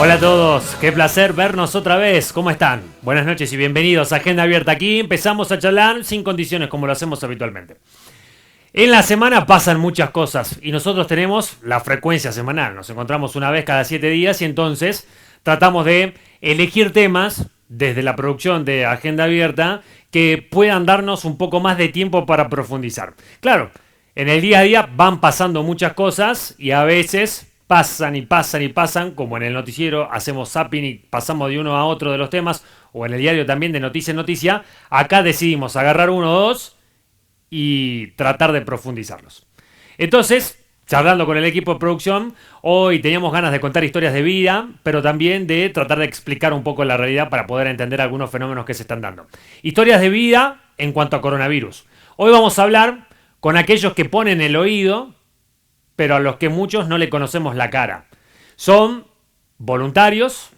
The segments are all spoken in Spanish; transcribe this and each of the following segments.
Hola a todos, qué placer vernos otra vez. ¿Cómo están? Buenas noches y bienvenidos a Agenda Abierta. Aquí empezamos a charlar sin condiciones como lo hacemos habitualmente. En la semana pasan muchas cosas y nosotros tenemos la frecuencia semanal. Nos encontramos una vez cada 7 días y entonces tratamos de elegir temas desde la producción de Agenda Abierta que puedan darnos un poco más de tiempo para profundizar. Claro, en el día a día van pasando muchas cosas y a veces pasan y pasan y pasan, como en el noticiero hacemos zapping y pasamos de uno a otro de los temas, o en el diario también de noticia en noticia. Acá decidimos agarrar uno o dos y tratar de profundizarlos. Entonces, charlando con el equipo de producción, hoy teníamos ganas de contar historias de vida, pero también de tratar de explicar un poco la realidad para poder entender algunos fenómenos que se están dando. Historias de vida en cuanto a coronavirus. Hoy vamos a hablar con aquellos que ponen el oído, pero a los que muchos no le conocemos la cara. Son voluntarios,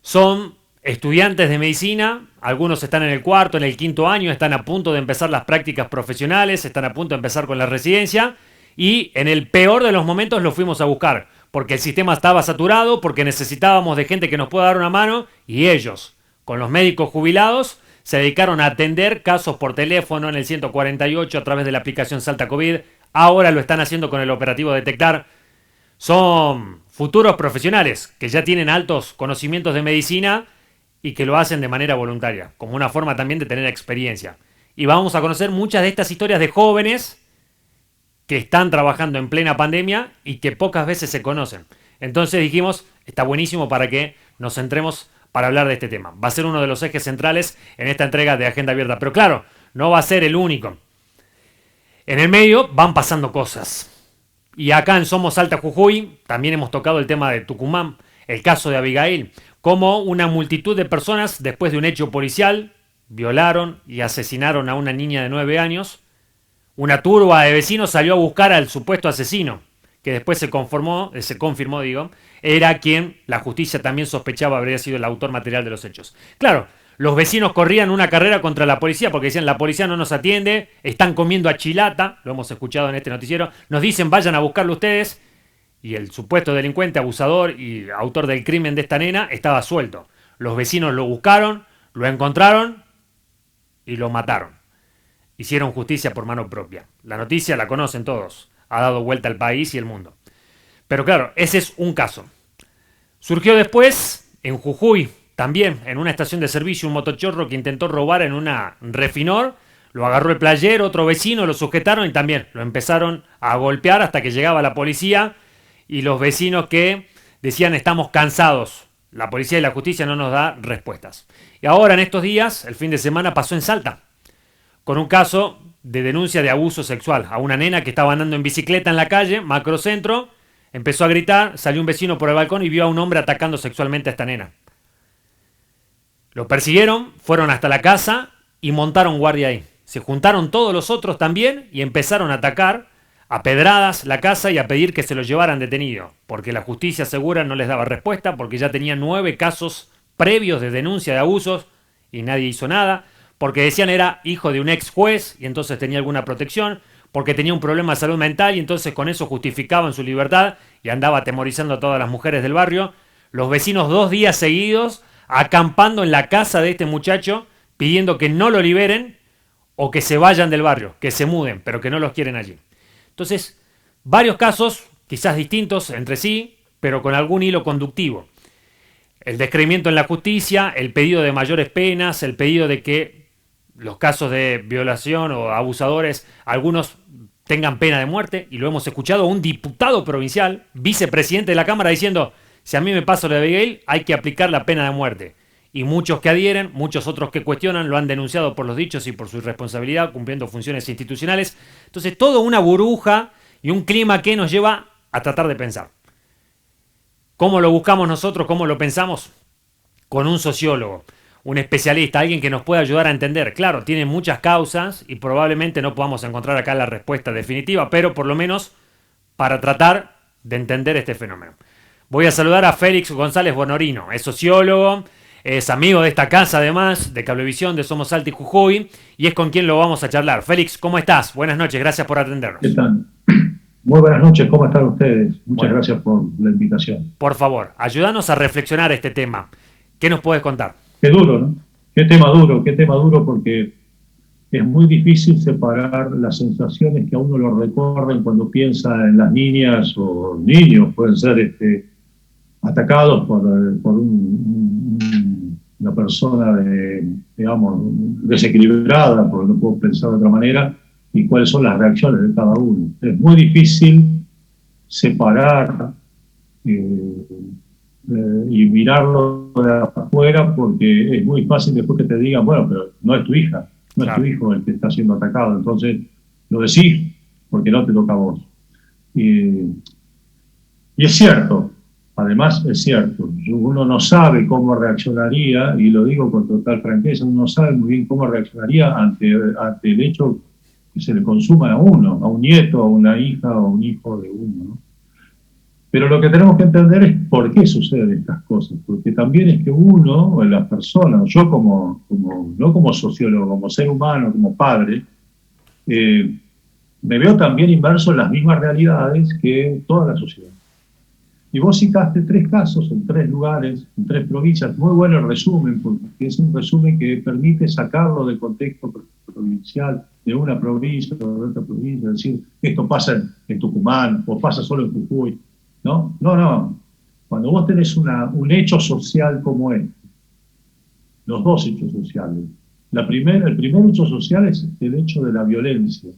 son estudiantes de medicina, algunos están en el cuarto, en el quinto año, están a punto de empezar las prácticas profesionales, están a punto de empezar con la residencia y en el peor de los momentos los fuimos a buscar, porque el sistema estaba saturado, porque necesitábamos de gente que nos pueda dar una mano y ellos, con los médicos jubilados, se dedicaron a atender casos por teléfono en el 148 a través de la aplicación Salta COVID. Ahora lo están haciendo con el operativo Detectar. Son futuros profesionales que ya tienen altos conocimientos de medicina y que lo hacen de manera voluntaria, como una forma también de tener experiencia. Y vamos a conocer muchas de estas historias de jóvenes que están trabajando en plena pandemia y que pocas veces se conocen. Entonces dijimos, está buenísimo para que nos centremos para hablar de este tema. Va a ser uno de los ejes centrales en esta entrega de Agenda Abierta. Pero claro, no va a ser el único. En el medio van pasando cosas. Y acá en Somos Salta Jujuy también hemos tocado el tema de Tucumán, el caso de Abigail, cómo una multitud de personas, después de un hecho policial, violaron y asesinaron a una niña de 9 años. Una turba de vecinos salió a buscar al supuesto asesino, que después se confirmó, era quien la justicia también sospechaba habría sido el autor material de los hechos. Claro, los vecinos corrían una carrera contra la policía porque decían, la policía no nos atiende, están comiendo a chilata, lo hemos escuchado en este noticiero, nos dicen vayan a buscarlo ustedes, y el supuesto delincuente, abusador y autor del crimen de esta nena estaba suelto. Los vecinos lo buscaron, lo encontraron y lo mataron. Hicieron justicia por mano propia. La noticia la conocen todos, ha dado vuelta al país y el mundo. Pero claro, ese es un caso. Surgió después, en Jujuy, también en una estación de servicio, un motochorro que intentó robar en una Refinor, lo agarró el playero, otro vecino, lo sujetaron y también lo empezaron a golpear hasta que llegaba la policía y los vecinos que decían estamos cansados, la policía y la justicia no nos da respuestas. Y ahora en estos días, el fin de semana pasó en Salta, con un caso de denuncia de abuso sexual a una nena que estaba andando en bicicleta en la calle, macrocentro, empezó a gritar, salió un vecino por el balcón y vio a un hombre atacando sexualmente a esta nena. Lo persiguieron, fueron hasta la casa y montaron guardia ahí. Se juntaron todos los otros también y empezaron a atacar a pedradas la casa y a pedir que se lo llevaran detenido, porque la justicia segura no les daba respuesta, porque ya tenían 9 casos previos de denuncia de abusos y nadie hizo nada, porque decían era hijo de un ex juez y entonces tenía alguna protección, porque tenía un problema de salud mental y entonces con eso justificaban su libertad y andaba atemorizando a todas las mujeres del barrio. Los vecinos 2 días seguidos acampando en la casa de este muchacho, pidiendo que no lo liberen o que se vayan del barrio, que se muden, pero que no los quieren allí. Entonces, varios casos, quizás distintos entre sí, pero con algún hilo conductivo. El descreimiento en la justicia, el pedido de mayores penas, el pedido de que los casos de violación o abusadores, algunos tengan pena de muerte, y lo hemos escuchado a un diputado provincial, vicepresidente de la Cámara, diciendo si a mí me pasa lo de Abigail, hay que aplicar la pena de muerte. Y muchos que adhieren, muchos otros que cuestionan, lo han denunciado por los dichos y por su irresponsabilidad, cumpliendo funciones institucionales. Entonces, todo una burbuja y un clima que nos lleva a tratar de pensar. ¿Cómo lo buscamos nosotros? ¿Cómo lo pensamos? Con un sociólogo, un especialista, alguien que nos pueda ayudar a entender. Claro, tiene muchas causas y probablemente no podamos encontrar acá la respuesta definitiva, pero por lo menos para tratar de entender este fenómeno. Voy a saludar a Félix González Bonorino, es sociólogo, es amigo de esta casa además, de Cablevisión, de Somos Salta y Jujuy, y es con quien lo vamos a charlar. Félix, ¿cómo estás? Buenas noches, gracias por atendernos. ¿Qué tal? Muy buenas noches, ¿cómo están ustedes? Muchas Bueno, gracias por la invitación. por favor, ayúdanos a reflexionar este tema. ¿Qué nos puedes contar? Qué duro, ¿no? Qué tema duro porque es muy difícil separar las sensaciones que a uno lo recuerden cuando piensa en las niñas o niños, pueden ser atacados por una persona digamos, desequilibrada, porque no puedo pensar de otra manera, y cuáles son las reacciones de cada uno. Es muy difícil separar eh, y mirarlo de afuera porque es muy fácil después que te digan, bueno, pero no es tu hija, no es tu Claro. hijo el que está siendo atacado, entonces lo decís porque no te toca a vos. Y, y es cierto, además es cierto, uno no sabe cómo reaccionaría, y lo digo con total franqueza, uno no sabe muy bien cómo reaccionaría ante el hecho que se le consuma a uno, a un nieto, a una hija o a un hijo de uno, ¿no? Pero lo que tenemos que entender es por qué suceden estas cosas, porque también es que uno, o las personas, yo no como sociólogo, como ser humano, como padre, eh, me veo también inmerso en las mismas realidades que toda la sociedad. Y vos citaste 3 casos en 3 lugares, en 3 provincias. Muy bueno el resumen, porque es un resumen que permite sacarlo del contexto provincial, de una provincia o de otra provincia, decir, esto pasa en Tucumán o pasa solo en Jujuy. No, no, no. Cuando vos tenés un hecho social como este, los dos hechos sociales, el primer hecho social es el hecho de la violencia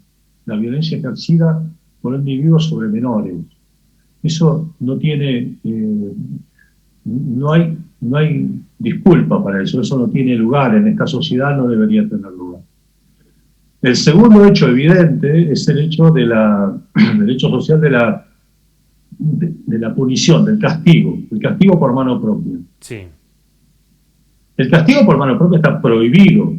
ejercida por individuos sobre menores. Eso no hay disculpa para eso, eso no tiene lugar, en esta sociedad no debería tener lugar. El segundo hecho evidente es el hecho del hecho social de la punición, del castigo, el castigo por mano propia. Sí. El castigo por mano propia está prohibido,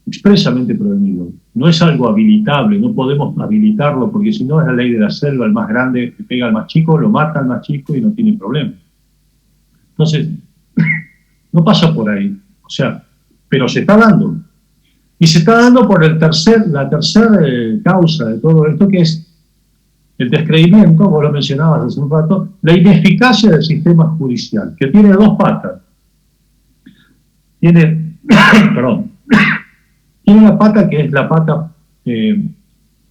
expresamente prohibido. No es algo habilitable, no podemos habilitarlo porque si no es la ley de la selva, el más grande que pega al más chico, lo mata al más chico y no tiene problema. Entonces, no pasa por ahí. O sea, pero se está dando. Y se está dando por la tercera causa de todo esto, que es el descreimiento, vos lo mencionabas hace un rato, la ineficacia del sistema judicial, que tiene 2 patas. Perdón, tiene una pata que es la pata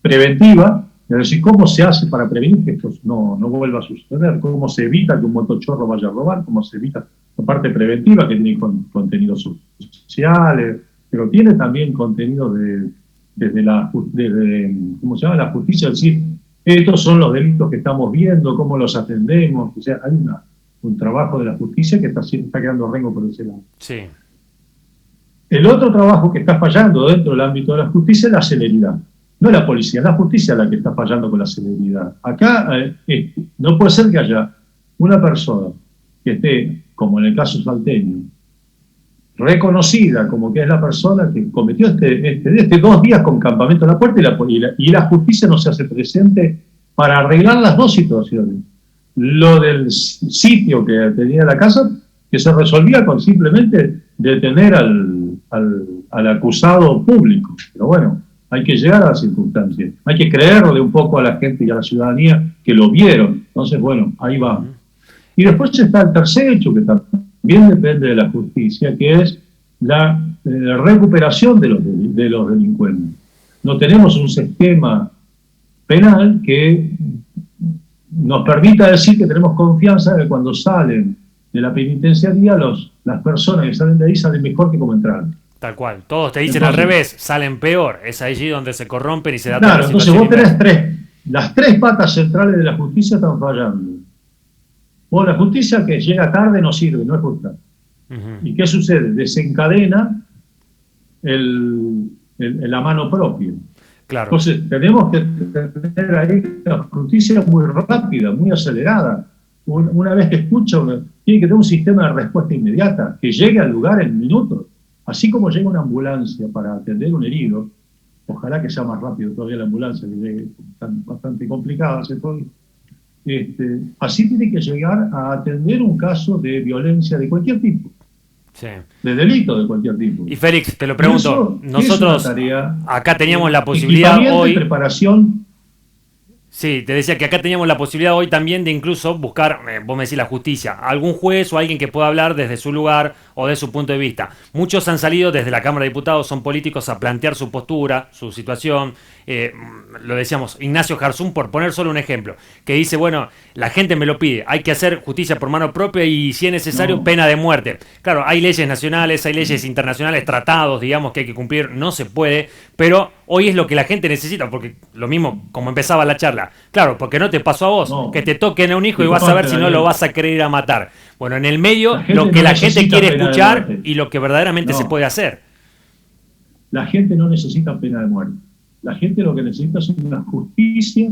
preventiva, es decir, cómo se hace para prevenir que esto no vuelva a suceder, cómo se evita que un motochorro vaya a robar, cómo se evita la parte preventiva que tiene contenidos sociales, pero tiene también contenido desde ¿cómo se llama? La justicia, es decir, estos son los delitos que estamos viendo, cómo los atendemos, o sea, hay un trabajo de la justicia que está quedando rengo por ese lado. Sí. El otro trabajo que está fallando dentro del ámbito de la justicia es la celeridad. No es la policía, es la justicia la que está fallando con la celeridad. Acá no puede ser que haya una persona que esté, como en el caso salteño, reconocida como que es la persona que cometió este 2 días con campamento a la puerta y la justicia no se hace presente para arreglar las 2 situaciones. Lo del sitio que tenía la casa, que se resolvía con simplemente detener al acusado público. Pero bueno, hay que llegar a las circunstancias. Hay que creerle un poco a la gente y a la ciudadanía que lo vieron. Entonces, bueno, ahí va. Y después está el tercer hecho, que también depende de la justicia, que es la recuperación de los delincuentes. No tenemos un sistema penal que nos permita decir que tenemos confianza de que cuando salen de la penitenciaría, las personas que salen de ahí salen mejor que como entraron. Tal cual. Todos te dicen Entonces, al revés, salen peor. Es allí donde se corrompen y se da claro, toda la entonces situación vos inversa. tenés las 3 patas centrales de la justicia están fallando. Vos, la justicia que llega tarde no sirve, no es justa. Uh-huh. ¿Y qué sucede? Desencadena la mano propia. Claro. Entonces, tenemos que tener ahí la justicia muy rápida, muy acelerada. Una vez que escucha, tiene que tener un sistema de respuesta inmediata, que llegue al lugar en minutos. Así como llega una ambulancia para atender un herido, ojalá que sea más rápido todavía la ambulancia, que llegue bastante complicada, así tiene que llegar a atender un caso de violencia de cualquier tipo. Sí. De delito de cualquier tipo. Y Félix, te lo pregunto, Eso nosotros es una tarea, acá teníamos la posibilidad hoy, preparación. Sí, te decía que acá teníamos la posibilidad hoy también de incluso buscar, vos me decís la justicia, algún juez o alguien que pueda hablar desde su lugar o de su punto de vista. Muchos han salido desde la Cámara de Diputados, son políticos, a plantear su postura, su situación. Lo decíamos, Ignacio Jarzún, por poner solo un ejemplo, que dice, bueno, la gente me lo pide, hay que hacer justicia por mano propia y si es necesario, pena de muerte. Claro, hay leyes nacionales, hay leyes internacionales, tratados, digamos, que hay que cumplir, no se puede, pero hoy es lo que la gente necesita, porque lo mismo como empezaba la charla, claro, porque no te pasó a vos, que te toquen a un hijo y vas a ver si no lo vas a querer ir a matar. Bueno, en el medio, lo que la gente quiere escuchar y lo que verdaderamente se puede hacer. La gente no necesita pena de muerte. La gente lo que necesita es una justicia.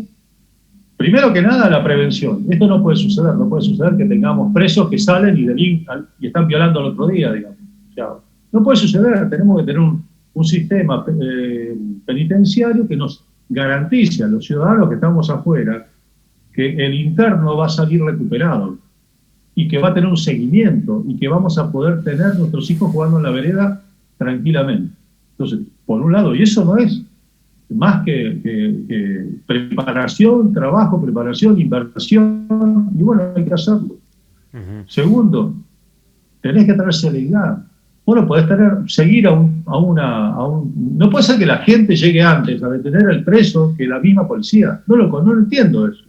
Primero que nada, la prevención. Esto no puede suceder. No puede suceder que tengamos presos que salen y están violando al otro día, digamos. O sea, no puede suceder. Tenemos que tener un sistema penitenciario que nos garantice a los ciudadanos que estamos afuera que el interno va a salir recuperado y que va a tener un seguimiento y que vamos a poder tener nuestros hijos jugando en la vereda tranquilamente. Entonces, por un lado, y eso no es más que preparación, trabajo, preparación, inversión, y bueno, hay que hacerlo. Segundo, tenés que tener celeridad. Vos no podés seguir no puede ser que la gente llegue antes a detener al preso que la misma policía. No lo entiendo eso.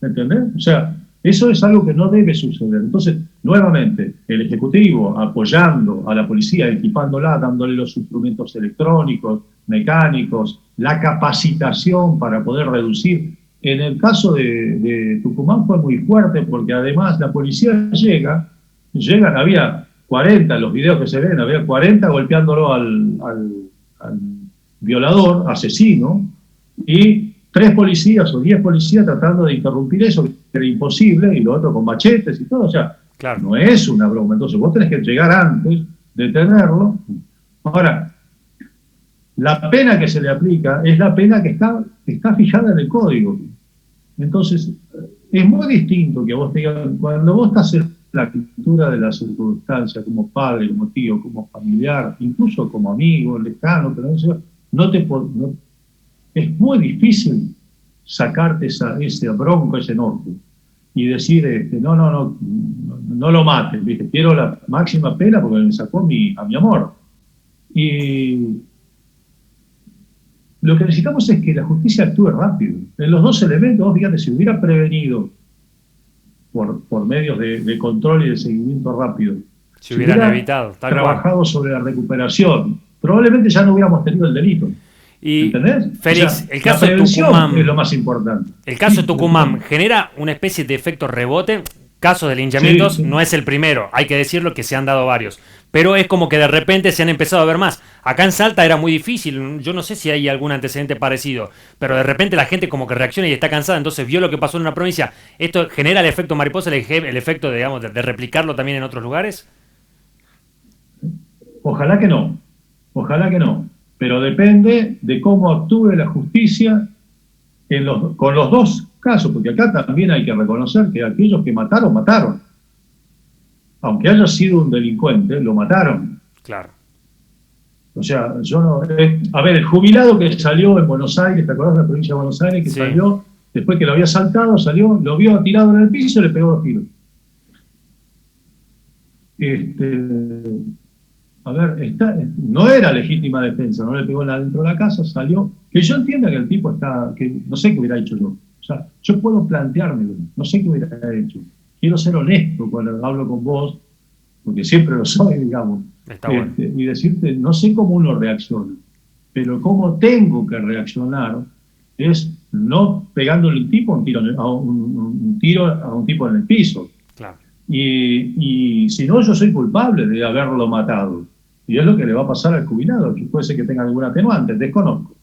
¿Me entendés? O sea, eso es algo que no debe suceder. Entonces, nuevamente, el Ejecutivo apoyando a la policía, equipándola, dándole los instrumentos electrónicos, mecánicos, la capacitación para poder reducir. En el caso de Tucumán fue muy fuerte porque además la policía llegan, había 40, los videos que se ven, había 40 golpeándolo al violador, asesino, y 3 policías o 10 policías tratando de interrumpir eso, que era imposible, y lo otro con machetes y todo. O sea, claro, no es una broma. Entonces vos tenés que llegar antes, detenerlo. Ahora, la pena que se le aplica es la pena que está fijada en el código. Entonces, es muy distinto que vos te digan, cuando vos estás en la cultura de la circunstancia, como padre, como tío, como familiar, incluso como amigo, lejano, pero es muy difícil sacarte ese bronco, ese enojo, y decir, no lo mates, ¿viste? Quiero la máxima pena porque me sacó a mi amor. Y lo que necesitamos es que la justicia actúe rápido. En los dos elementos, fíjate, si hubiera prevenido por medios de control y de seguimiento rápido, si hubieran evitado, trabajado sobre la recuperación, probablemente ya no hubiéramos tenido el delito. Y ¿entendés? Félix, o sea, el caso de Tucumán es lo más importante. El caso de Tucumán genera una especie de efecto rebote. Casos de linchamientos sí. No es el primero, hay que decirlo que se han dado varios, pero es como que de repente se han empezado a ver más. Acá en Salta era muy difícil, yo no sé si hay algún antecedente parecido, pero de repente la gente como que reacciona y está cansada, entonces vio lo que pasó en una provincia. ¿Esto genera el efecto mariposa, el efecto digamos, de replicarlo también en otros lugares? Ojalá que no, pero depende de cómo actúe la justicia con los dos casos, porque acá también hay que reconocer que aquellos que mataron. Aunque haya sido un delincuente, lo mataron. Claro. O sea, yo no... a ver, el jubilado que salió en Buenos Aires, ¿te acordás de la provincia de Buenos Aires? Que salió, después que lo había asaltado, salió, lo vio tirado en el piso y le pegó 2 tiros. A ver, no era legítima defensa, no le pegó dentro de la casa, salió. Que yo entienda que el tipo no sé qué hubiera hecho yo. O sea, yo puedo planteármelo, no sé qué hubiera hecho. Quiero ser honesto cuando hablo con vos, porque siempre lo soy, digamos. Está bueno. Y decirte, no sé cómo uno reacciona, pero cómo tengo que reaccionar es no pegándole un tiro a un tipo en el piso. Claro. Y si no, yo soy culpable de haberlo matado. Y es lo que le va a pasar al jubilado, que puede ser que tenga alguna atenuante, desconozco.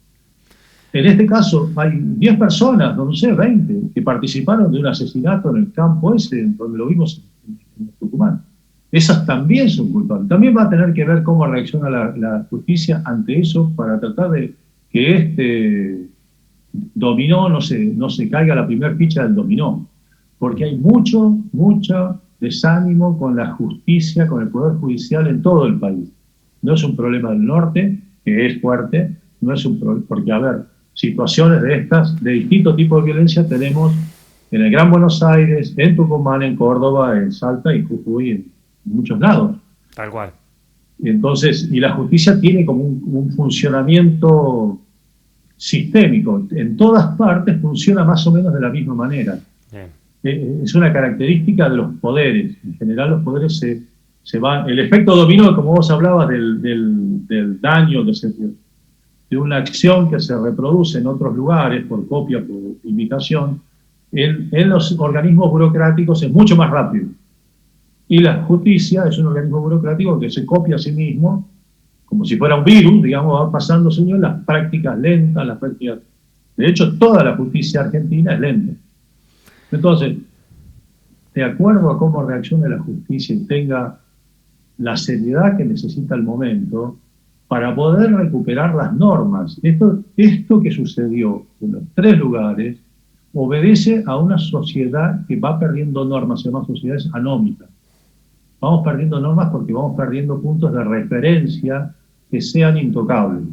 En este caso, hay 10 personas, no sé, 20, que participaron de un asesinato en el campo ese, donde lo vimos en Tucumán. Esas también son culpables. También va a tener que ver cómo reacciona la justicia ante eso para tratar de que este dominó no se caiga la primera ficha del dominó. Porque hay mucho desánimo con la justicia, con el Poder Judicial en todo el país. No es un problema del norte, que es fuerte, no es un problema, porque, a ver, situaciones de estas, de distintos tipos de violencia, tenemos en el Gran Buenos Aires, en Tucumán, en Córdoba, en Salta y Jujuy, en muchos lados. Tal cual. Entonces, y la justicia tiene como un funcionamiento sistémico. En todas partes funciona más o menos de la misma manera. Es una característica de los poderes. En general los poderes se van... El efecto dominó, como vos hablabas, del daño, de una acción que se reproduce en otros lugares, por copia, por imitación, en los organismos burocráticos es mucho más rápido. Y la justicia es un organismo burocrático que se copia a sí mismo, como si fuera un virus, digamos, va pasando en las prácticas lentas, las prácticas... De hecho, toda la justicia argentina es lenta. Entonces, de acuerdo a cómo reaccione la justicia y tenga la seriedad que necesita el momento, para poder recuperar las normas. Esto que sucedió en los 3 lugares obedece a una sociedad que va perdiendo normas, se llama sociedades anómicas. Vamos perdiendo normas porque vamos perdiendo puntos de referencia que sean intocables.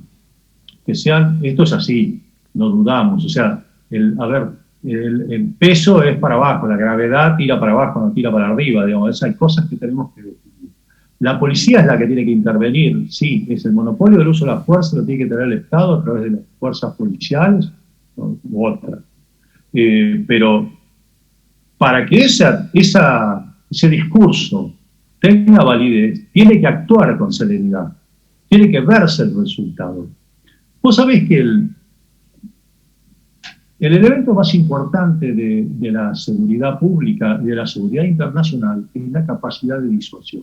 Esto es así, no dudamos. O sea, el peso es para abajo, la gravedad tira para abajo, no tira para arriba, digamos. Hay cosas que tenemos que definir. La policía es la que tiene que intervenir, sí, es el monopolio del uso de la fuerza, lo tiene que tener el Estado a través de las fuerzas policiales, u otras. Pero para que ese discurso tenga validez, tiene que actuar con celeridad, tiene que verse el resultado. Vos sabés que el elemento más importante de la seguridad pública y de la seguridad internacional es la capacidad de disuasión.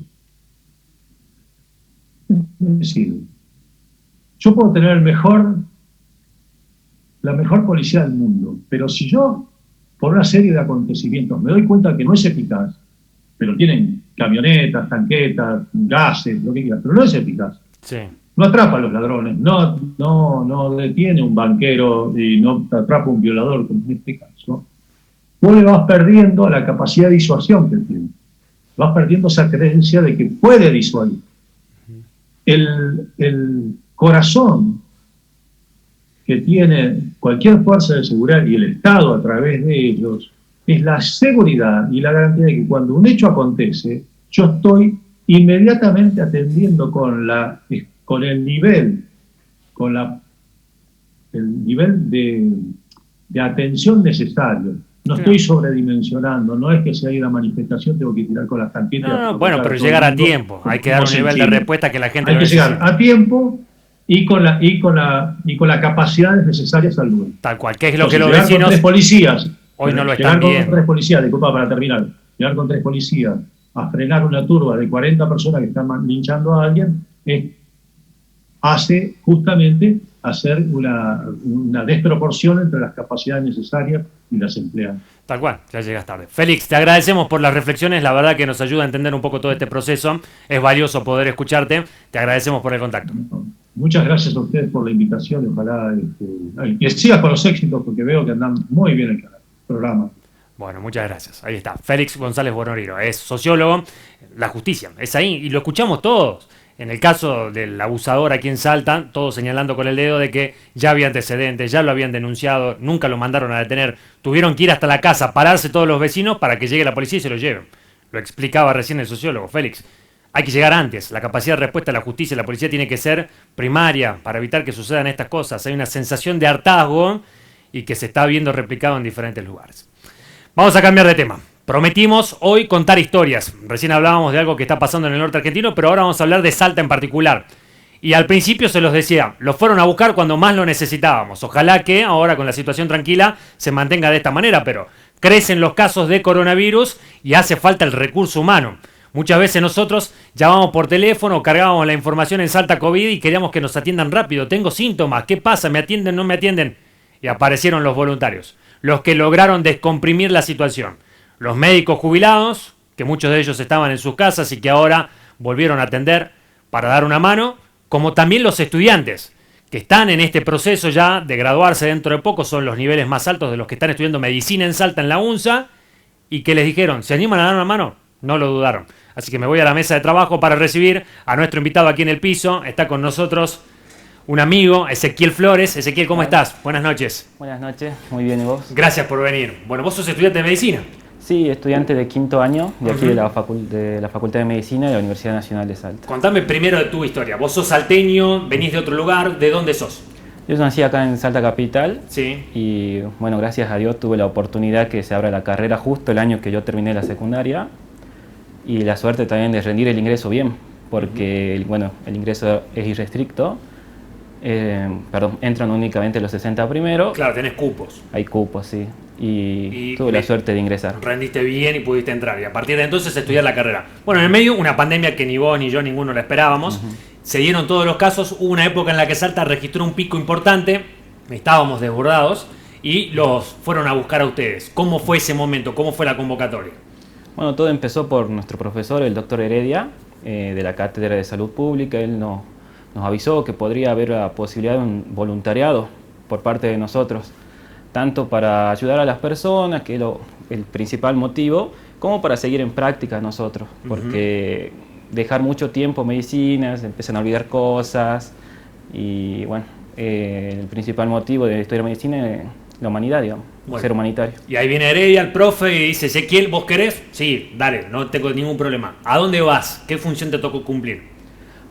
Es decir, yo puedo tener la mejor policía del mundo, pero si yo, por una serie de acontecimientos, me doy cuenta que no es eficaz, pero tienen camionetas, tanquetas, gases, lo que quieras, pero no es eficaz. Sí. No atrapa a los ladrones, no detiene un banquero y no atrapa a un violador, como en este caso. Vos le vas perdiendo la capacidad de disuasión que tiene. Vas perdiendo esa creencia de que puede disuadir. El corazón que tiene cualquier fuerza de seguridad y el Estado a través de ellos es la seguridad y la garantía de que cuando un hecho acontece, yo estoy inmediatamente atendiendo con el nivel de atención necesario. No estoy sobredimensionando, no es que si hay una manifestación tengo que tirar con las tanquetas. No, bueno, pero llegar a tiempo. Hay que dar un nivel de respuesta que la gente hay que llegar a tiempo y con la capacidades necesarias al lugar. Tal cual, que es lo que los vecinos... Con 3 policías. Hoy no lo están viendo. Llegar con 3 policías, disculpa para terminar, llegar con 3 policías a frenar una turba de 40 personas que están linchando a alguien, hace justamente hacer una desproporción entre las capacidades necesarias y las empleadas. Tal cual, ya llegas tarde. Félix, te agradecemos por las reflexiones, la verdad que nos ayuda a entender un poco todo este proceso, es valioso poder escucharte, te agradecemos por el contacto. Muchas gracias a ustedes por la invitación y ojalá que sigas con los éxitos porque veo que andan muy bien el programa. Bueno, muchas gracias. Ahí está, Félix González Bonoriro, es sociólogo, la justicia, es ahí y lo escuchamos todos. En el caso del abusador aquí en Salta, todos señalando con el dedo de que ya había antecedentes, ya lo habían denunciado, nunca lo mandaron a detener. Tuvieron que ir hasta la casa, pararse todos los vecinos para que llegue la policía y se lo lleven. Lo explicaba recién el sociólogo, Félix. Hay que llegar antes. La capacidad de respuesta de la justicia y la policía tiene que ser primaria para evitar que sucedan estas cosas. Hay una sensación de hartazgo y que se está viendo replicado en diferentes lugares. Vamos a cambiar de tema. Prometimos hoy contar historias. Recién hablábamos de algo que está pasando en el norte argentino, pero ahora vamos a hablar de Salta en particular. Y al principio se los decía, los fueron a buscar cuando más lo necesitábamos. Ojalá que ahora con la situación tranquila se mantenga de esta manera, pero crecen los casos de coronavirus y hace falta el recurso humano. Muchas veces nosotros llamamos por teléfono, cargábamos la información en Salta COVID y queríamos que nos atiendan rápido. Tengo síntomas, ¿qué pasa? ¿Me atienden? ¿No me atienden? Y aparecieron los voluntarios, los que lograron descomprimir la situación. Los médicos jubilados, que muchos de ellos estaban en sus casas y que ahora volvieron a atender para dar una mano, como también los estudiantes, que están en este proceso ya de graduarse dentro de poco, son los niveles más altos de los que están estudiando medicina en Salta, en la UNSA, y que les dijeron, ¿se animan a dar una mano? No lo dudaron. Así que me voy a la mesa de trabajo para recibir a nuestro invitado aquí en el piso. Está con nosotros un amigo, Ezequiel Flores. Ezequiel, ¿cómo estás? Buenas noches. Buenas noches, muy bien, ¿y vos? Gracias por venir. Bueno, vos sos estudiante de medicina. Sí, estudiante de quinto año de aquí de la Facultad de Medicina de la Universidad Nacional de Salta. Contame primero de tu historia. Vos sos salteño, venís de otro lugar, ¿de dónde sos? Yo nací acá en Salta Capital. Sí. Y bueno, gracias a Dios tuve la oportunidad que se abra la carrera justo el año que yo terminé la secundaria y la suerte también de rendir el ingreso bien, porque bueno, el ingreso es irrestricto. Entran únicamente los 60 primeros. Claro, tenés cupos. Hay cupos, sí. Y tuve la suerte de ingresar. Rendiste bien y pudiste entrar. Y a partir de entonces estudiar la carrera. Bueno, en el medio, una pandemia que ni vos ni yo, ninguno la esperábamos. Se dieron todos los casos. Hubo una época en la que Salta registró un pico importante. Estábamos desbordados. Y los fueron a buscar a ustedes. ¿Cómo fue ese momento? ¿Cómo fue la convocatoria? Bueno, todo empezó por nuestro profesor, el doctor Heredia, de la Cátedra de Salud Pública. Él nos avisó que podría haber la posibilidad de un voluntariado por parte de nosotros, tanto para ayudar a las personas, que es el principal motivo, como para seguir en práctica nosotros, porque dejar mucho tiempo medicina, se empiezan a olvidar cosas, y bueno, el principal motivo de estudiar medicina es la humanidad, digamos, ser humanitario. Y ahí viene Heredia, el profe, y dice: Ezequiel, ¿vos querés? Sí, dale, no tengo ningún problema. ¿A dónde vas? ¿Qué función te tocó cumplir?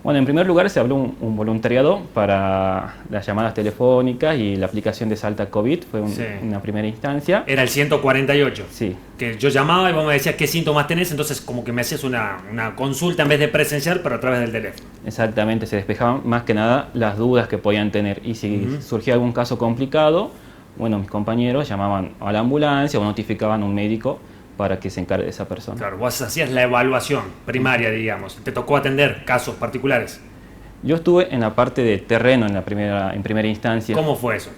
Bueno, en primer lugar se habló un voluntariado para las llamadas telefónicas y la aplicación de Salta COVID, fue una primera instancia. Era el 148. Sí. Que yo llamaba y vos me decías qué síntomas tenés, entonces como que me hacías una consulta en vez de presencial, pero a través del teléfono. Exactamente, se despejaban más que nada las dudas que podían tener. Y si surgía algún caso complicado, bueno, mis compañeros llamaban a la ambulancia o notificaban a un médico para que se encargue de esa persona. Claro, vos hacías la evaluación primaria, digamos. ¿Te tocó atender casos particulares? Yo estuve en la parte de terreno en primera instancia. ¿Cómo fue eso?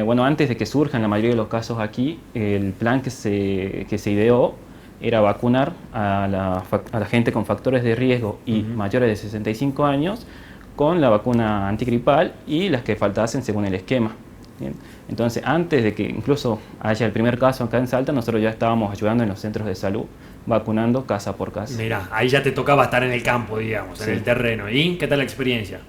Bueno, antes de que surjan la mayoría de los casos aquí, el plan que se ideó era vacunar a la gente con factores de riesgo y mayores de 65 años con la vacuna antigripal y las que faltasen según el esquema. Bien. Entonces, antes de que incluso haya el primer caso acá en Salta, nosotros ya estábamos ayudando en los centros de salud, vacunando casa por casa. Mirá, ahí ya te tocaba estar en el campo, digamos, sí, en el terreno. ¿Y qué tal la experiencia?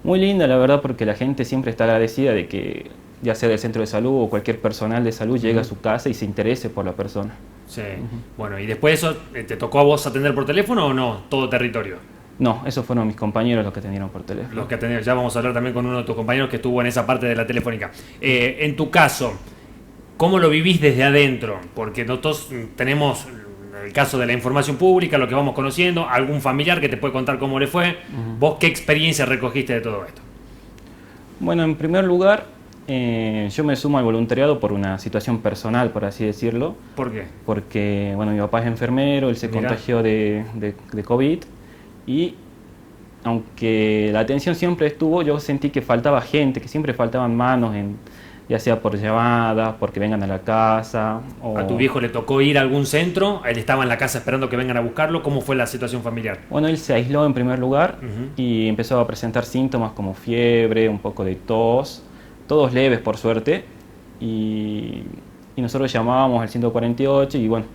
Muy linda, la verdad, porque la gente siempre está agradecida de que, ya sea del centro de salud o cualquier personal de salud, llegue a su casa y se interese por la persona. Sí. Bueno, y después de eso, ¿te tocó a vos atender por teléfono o no? ¿Todo territorio? No, esos fueron mis compañeros los que atendieron por teléfono. Los que atendieron. Ya vamos a hablar también con uno de tus compañeros que estuvo en esa parte de la telefónica. En tu caso, ¿cómo lo vivís desde adentro? Porque nosotros tenemos el caso de la información pública, lo que vamos conociendo, algún familiar que te puede contar cómo le fue. ¿Vos qué experiencia recogiste de todo esto? Bueno, en primer lugar, yo me sumo al voluntariado por una situación personal, por así decirlo. ¿Por qué? Porque, bueno, mi papá es enfermero, él se contagió de COVID. Y aunque la atención siempre estuvo, yo sentí que faltaba gente, que siempre faltaban manos, ya sea por llamadas, porque vengan a la casa. ¿A tu viejo le tocó ir a algún centro? ¿Él estaba en la casa esperando que vengan a buscarlo? ¿Cómo fue la situación familiar? Bueno, él se aisló en primer lugar y empezó a presentar síntomas como fiebre, un poco de tos, todos leves por suerte. Y nosotros llamábamos al 148 y bueno,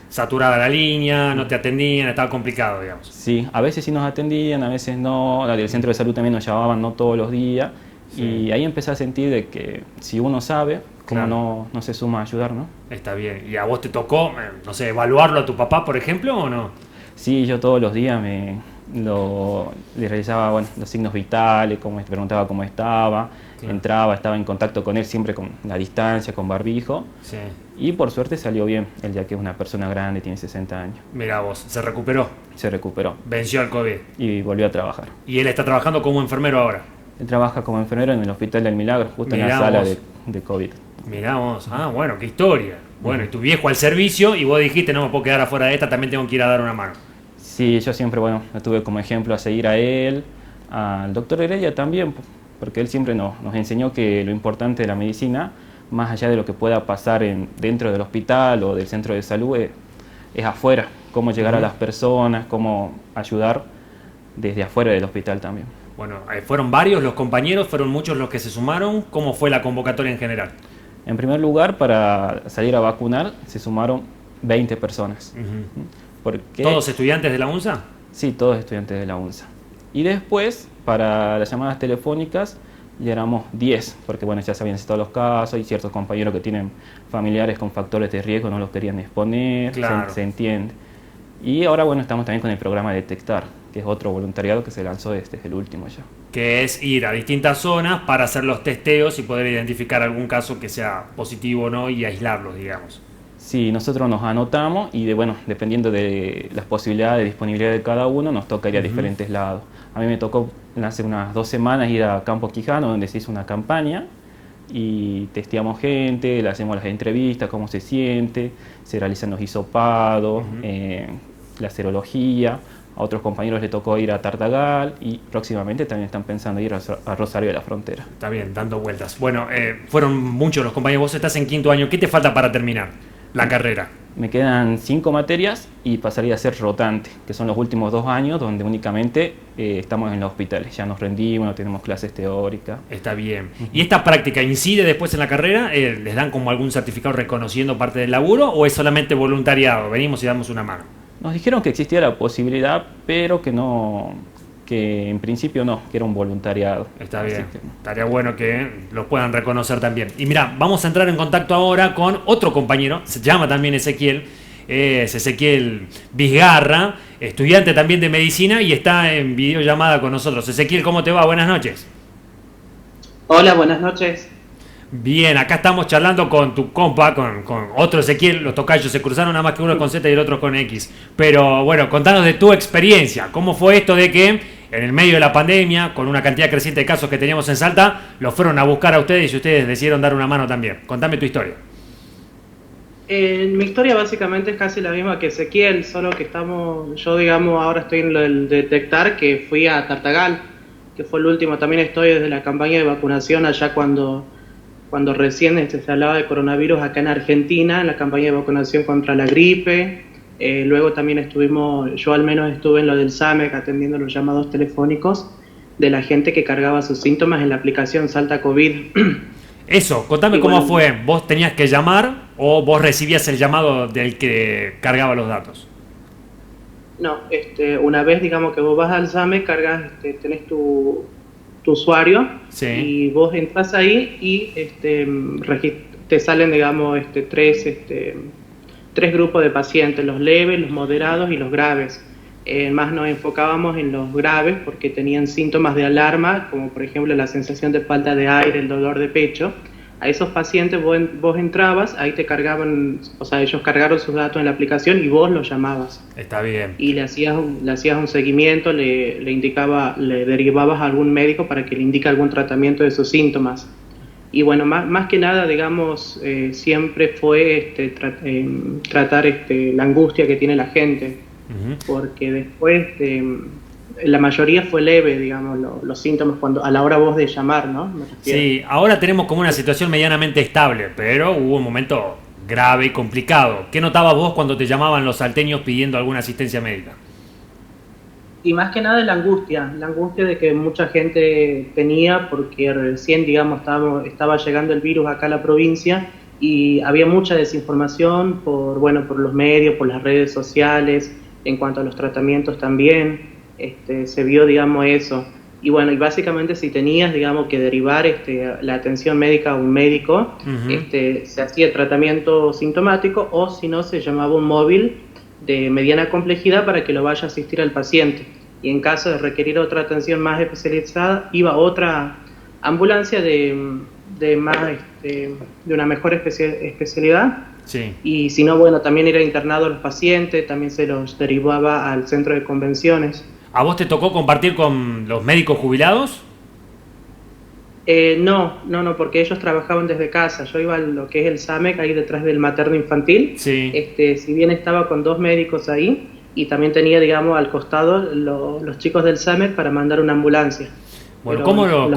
saturada la línea, no te atendían, estaba complicado, digamos. Sí, a veces sí nos atendían, a veces no. La del centro de salud también nos llamaban, no todos los días. Sí. Y ahí empecé a sentir de que si uno sabe, cómo no se suma a ayudar, ¿no? Está bien. ¿Y a vos te tocó, no sé, evaluarlo a tu papá, por ejemplo, o no? Sí, yo todos los días le realizaba, bueno, los signos vitales, preguntaba cómo estaba, entraba, estaba en contacto con él siempre con la distancia, con barbijo. Sí. Y por suerte salió bien, él ya que es una persona grande, tiene 60 años. Mirá vos, ¿se recuperó? Se recuperó. Venció al COVID. Y volvió a trabajar. ¿Y él está trabajando como enfermero ahora? Él trabaja como enfermero en el Hospital del Milagro, justo en la sala de COVID. Mirá vos, bueno, qué historia. Bueno, y tu viejo al servicio y vos dijiste, no me puedo quedar afuera de esta, también tengo que ir a dar una mano. Sí, yo siempre, bueno, lo tuve como ejemplo a seguir a él, al doctor Heredia también, porque él siempre nos enseñó que lo importante de la medicina, más allá de lo que pueda pasar dentro del hospital o del centro de salud, es afuera, cómo llegar a las personas, cómo ayudar desde afuera del hospital también. Bueno, ¿fueron varios los compañeros? ¿Fueron muchos los que se sumaron? ¿Cómo fue la convocatoria en general? En primer lugar, para salir a vacunar, se sumaron 20 personas. ¿Todos estudiantes de la UNSA? Sí, todos estudiantes de la UNSA. Y después para las llamadas telefónicas ya éramos 10, porque bueno, ya se habían citado los casos y ciertos compañeros que tienen familiares con factores de riesgo no los querían exponer, Claro. se entiende. Y ahora bueno, estamos también con el programa de Detectar, que es otro voluntariado que se lanzó desde el último ya. Que es ir a distintas zonas para hacer los testeos y poder identificar algún caso que sea positivo o no y aislarlos, digamos. Sí, nosotros nos anotamos y bueno, dependiendo de las posibilidades de disponibilidad de cada uno, nos toca ir a diferentes lados. A mí me tocó hace unas 2 semanas ir a Campo Quijano, donde se hizo una campaña y testeamos gente, le hacemos las entrevistas, cómo se siente, se realizan los hisopados, la serología. A otros compañeros les tocó ir a Tartagal y próximamente también están pensando ir a Rosario de la Frontera. Está bien, dando vueltas. Bueno, fueron muchos los compañeros. Vos estás en 5º año. ¿Qué te falta para terminar la carrera? Me quedan 5 materias y pasaría a ser rotante, que son los últimos 2 años donde únicamente estamos en los hospitales. Ya nos rendimos, no tenemos clases teóricas. Está bien. ¿Y esta práctica incide después en la carrera? ¿Les dan como algún certificado reconociendo parte del laburo o es solamente voluntariado? Venimos y damos una mano. Nos dijeron que existía la posibilidad, pero que no, que en principio no, que era un voluntariado. Está Así bien. que, Estaría bueno que los puedan reconocer también. Y mira, vamos a entrar en contacto ahora con otro compañero, se llama también Ezequiel, es Ezequiel Vizgarra, estudiante también de medicina y está en videollamada con nosotros. Ezequiel, ¿cómo te va? Buenas noches. Hola, buenas noches. Bien, acá estamos charlando con tu compa, con otro Ezequiel, los tocayos se cruzaron nada más que uno con Z y el otro con X. Pero bueno, contanos de tu experiencia, ¿cómo fue esto de que en el medio de la pandemia, con una cantidad creciente de casos que teníamos en Salta, los fueron a buscar a ustedes y ustedes decidieron dar una mano también? Contame tu historia. Mi historia básicamente es casi la misma que Ezequiel, solo que yo digamos ahora estoy en lo del Detectar, que fui a Tartagal, que fue el último. También estoy desde la campaña de vacunación allá cuando recién se hablaba de coronavirus acá en Argentina, en la campaña de vacunación contra la gripe. Luego también yo al menos estuve en lo del SAMEC atendiendo los llamados telefónicos de la gente que cargaba sus síntomas en la aplicación Salta COVID. Eso, contame cómo fue. ¿Vos tenías que llamar o vos recibías el llamado del que cargaba los datos? No, una vez digamos que vos vas al SAMEC, cargas, tenés tu usuario, Sí. y vos entras ahí y te salen digamos tres grupos de pacientes, los leves, los moderados y los graves. Más nos enfocábamos en los graves porque tenían síntomas de alarma, como por ejemplo la sensación de falta de aire, el dolor de pecho. A esos pacientes vos entrabas, ahí te cargaban, o sea, ellos cargaron sus datos en la aplicación y vos los llamabas. Está bien. Y le hacías un seguimiento, le derivabas a algún médico para que le indique algún tratamiento de sus síntomas. Y bueno, más que nada, digamos, siempre fue tratar la angustia que tiene la gente, porque después la mayoría fue leve, digamos, los síntomas a la hora vos de llamar, ¿no? Sí, ahora tenemos como una situación medianamente estable, pero hubo un momento grave y complicado. ¿Qué notabas vos cuando te llamaban los salteños pidiendo alguna asistencia médica? Y más que nada la angustia de que mucha gente tenía, porque recién, digamos, estaba llegando el virus acá a la provincia y había mucha desinformación por los medios, por las redes sociales, en cuanto a los tratamientos también. Se vio, digamos, eso. Y bueno, y básicamente si tenías, digamos, que derivar la atención médica a un médico, se hacía tratamiento sintomático, o si no, se llamaba un móvil de mediana complejidad para que lo vaya a asistir al paciente. Y en caso de requerir otra atención más especializada, iba otra ambulancia de una mejor especialidad. Sí. Y si no, bueno, también era internado a los pacientes, también se los derivaba al centro de convenciones. ¿A vos te tocó compartir con los médicos jubilados? No, porque ellos trabajaban desde casa. Yo iba a lo que es el SAMEC, ahí detrás del materno infantil. Sí. Si bien estaba con 2 médicos ahí, y también tenía, digamos, al costado los chicos del SAMEC para mandar una ambulancia. Bueno, Pero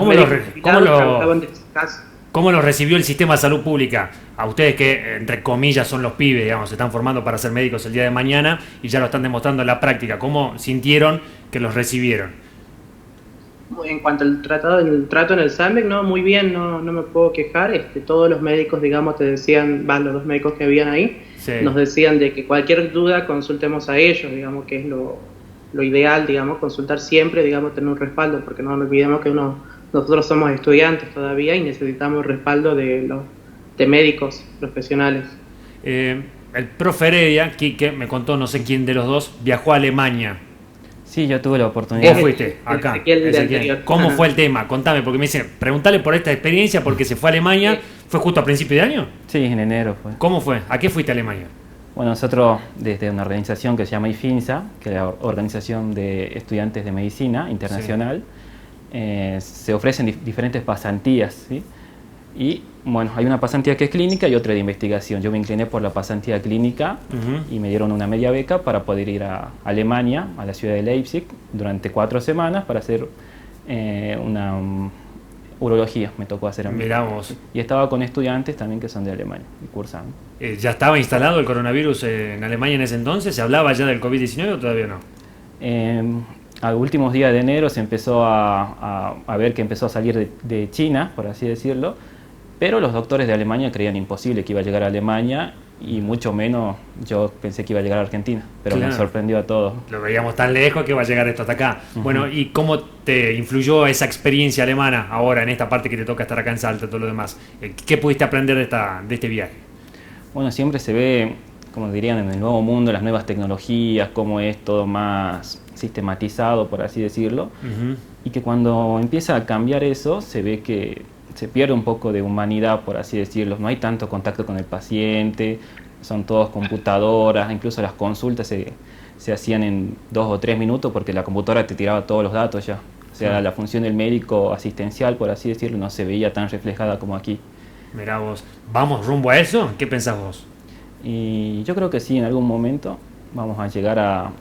¿cómo lo recibió el sistema de salud pública? A ustedes que, entre comillas, son los pibes, digamos, se están formando para ser médicos el día de mañana y ya lo están demostrando en la práctica. ¿Cómo sintieron que los recibieron? En cuanto al trato en el SAMEC, no, muy bien, no me puedo quejar. Todos los médicos, digamos, te decían, los 2 médicos que habían ahí, Sí. nos decían de que cualquier duda consultemos a ellos, digamos, que es lo ideal, digamos, consultar siempre, digamos, tener un respaldo, porque no olvidemos que nosotros somos estudiantes todavía y necesitamos respaldo de médicos profesionales. El profe Heredia, Quique, me contó, no sé quién de los dos, viajó a Alemania. Sí, yo tuve la oportunidad. Vos fuiste acá. Ezequiel. ¿Cómo fue el tema? Contame, porque me dicen, preguntale por esta experiencia, porque se fue a Alemania. Sí. ¿Fue justo a principio de año? Sí, en enero fue. ¿Cómo fue? ¿A qué fuiste a Alemania? Bueno, nosotros desde una organización que se llama IFINSA, que es la Organización de Estudiantes de Medicina Internacional, se ofrecen diferentes pasantías, ¿sí? Y bueno, hay una pasantía que es clínica y otra de investigación. Yo me incliné por la pasantía clínica y me dieron una media beca para poder ir a Alemania, a la ciudad de Leipzig, durante 4 semanas para hacer una urología, me tocó hacer a mí. Mirá vos. Y estaba con estudiantes también que son de Alemania y cursan. ¿Ya estaba instalado el coronavirus en Alemania en ese entonces? ¿Se hablaba ya del COVID-19 o todavía no? A últimos días de enero se empezó a ver que empezó a salir de China, por así decirlo, pero los doctores de Alemania creían imposible que iba a llegar a Alemania y mucho menos yo pensé que iba a llegar a Argentina, pero Claro. me sorprendió a todos. Lo veíamos tan lejos que va a llegar esto hasta acá. Bueno, ¿y cómo te influyó esa experiencia alemana ahora en esta parte que te toca estar acá en Salta y todo lo demás? ¿Qué pudiste aprender de este viaje? Bueno, siempre se ve, como dirían, en el nuevo mundo, las nuevas tecnologías, cómo es todo más sistematizado, por así decirlo, y que cuando empieza a cambiar eso, se ve que se pierde un poco de humanidad, por así decirlo. No hay tanto contacto con el paciente, son todos computadoras, incluso las consultas se hacían en 2 o 3 minutos porque la computadora te tiraba todos los datos ya. O sea, la función del médico asistencial, por así decirlo, no se veía tan reflejada como aquí. Mirá vos, ¿vamos rumbo a eso? ¿Qué pensás vos? Y yo creo que sí, en algún momento vamos a llegar a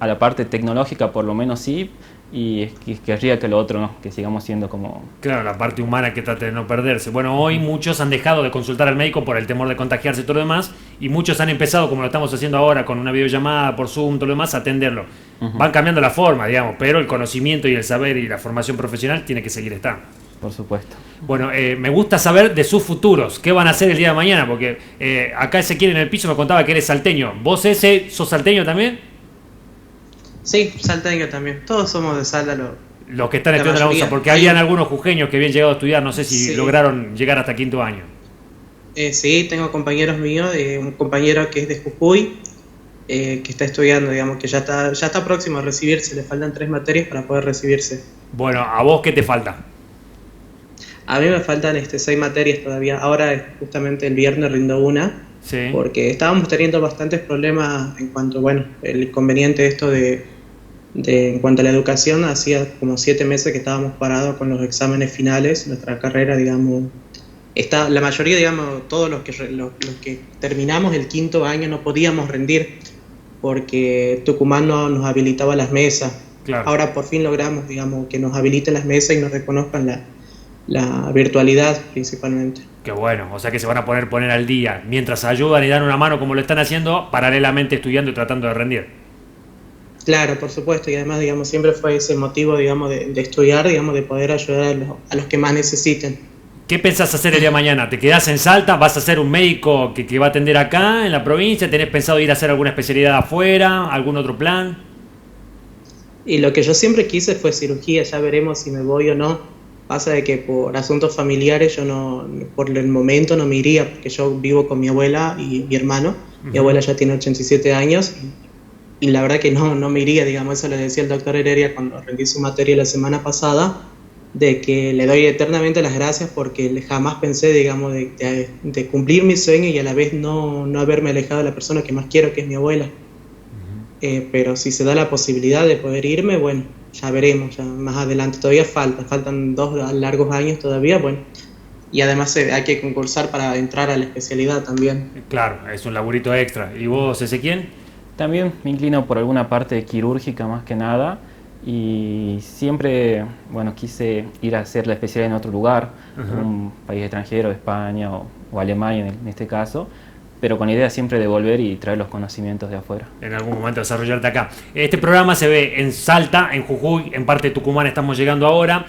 la parte tecnológica, por lo menos sí, y querría que lo otro no, que sigamos siendo como... Claro, la parte humana que trate de no perderse. Bueno, hoy muchos han dejado de consultar al médico por el temor de contagiarse y todo lo demás, y muchos han empezado, como lo estamos haciendo ahora, con una videollamada por Zoom, todo lo demás, a atenderlo. Van cambiando la forma, digamos, pero el conocimiento y el saber y la formación profesional tiene que seguir estando. Por supuesto. Bueno, me gusta saber de sus futuros, qué van a hacer el día de mañana, porque acá Ezequiel en el piso me contaba que eres salteño. ¿Vos sos salteño también? Sí, salteño también. Todos somos de Salta. Los que están La estudiando la mayoría. UNSA, porque habían algunos jujeños que habían llegado a estudiar, no sé si Sí. lograron llegar hasta quinto año. Sí, tengo compañeros míos, un compañero que es de Jujuy, que está estudiando, digamos, que ya está próximo a recibirse, le faltan 3 materias para poder recibirse. Bueno, ¿a vos qué te falta? A mí me faltan 6 materias todavía. Ahora, justamente el viernes rindo una, Sí. porque estábamos teniendo bastantes problemas en cuanto, bueno, el inconveniente esto en cuanto a la educación, hacía como 7 meses que estábamos parados con los exámenes finales, nuestra carrera, digamos, la mayoría, digamos, todos los que terminamos el quinto año no podíamos rendir, porque Tucumán no nos habilitaba las mesas. Claro. Ahora por fin logramos, digamos, que nos habiliten las mesas y nos reconozcan la virtualidad principalmente. Qué bueno, o sea que se van a poner al día, mientras ayudan y dan una mano como lo están haciendo, paralelamente estudiando y tratando de rendir. Claro, por supuesto, y además, digamos, siempre fue ese motivo, digamos, de estudiar, digamos, de poder ayudar a los que más necesiten. ¿Qué pensás hacer el día de mañana? ¿Te quedás en Salta? ¿Vas a ser un médico que va a atender acá, en la provincia? ¿Tenés pensado ir a hacer alguna especialidad afuera? ¿Algún otro plan? Y lo que yo siempre quise fue cirugía, ya veremos si me voy o no. Pasa de que por asuntos familiares yo no, por el momento no me iría, porque yo vivo con mi abuela y mi hermano. Mi abuela ya tiene 87 años y la verdad que no me iría, digamos, eso le decía el doctor Heredia cuando rendí su materia la semana pasada, de que le doy eternamente las gracias porque jamás pensé, digamos, de cumplir mi sueño y a la vez no haberme alejado de la persona que más quiero, que es mi abuela. Pero si se da la posibilidad de poder irme, bueno, ya veremos, ya más adelante. Todavía faltan 2 largos años todavía, bueno. Y además hay que concursar para entrar a la especialidad también. Claro, es un laburito extra. ¿Y vos, Ezequiel? También me inclino por alguna parte quirúrgica más que nada y siempre, bueno, quise ir a hacer la especialidad en otro lugar, en un país extranjero, España o Alemania en este caso, pero con la idea siempre de volver y traer los conocimientos de afuera. En algún momento desarrollarte acá. Este programa se ve en Salta, en Jujuy, en parte de Tucumán estamos llegando ahora.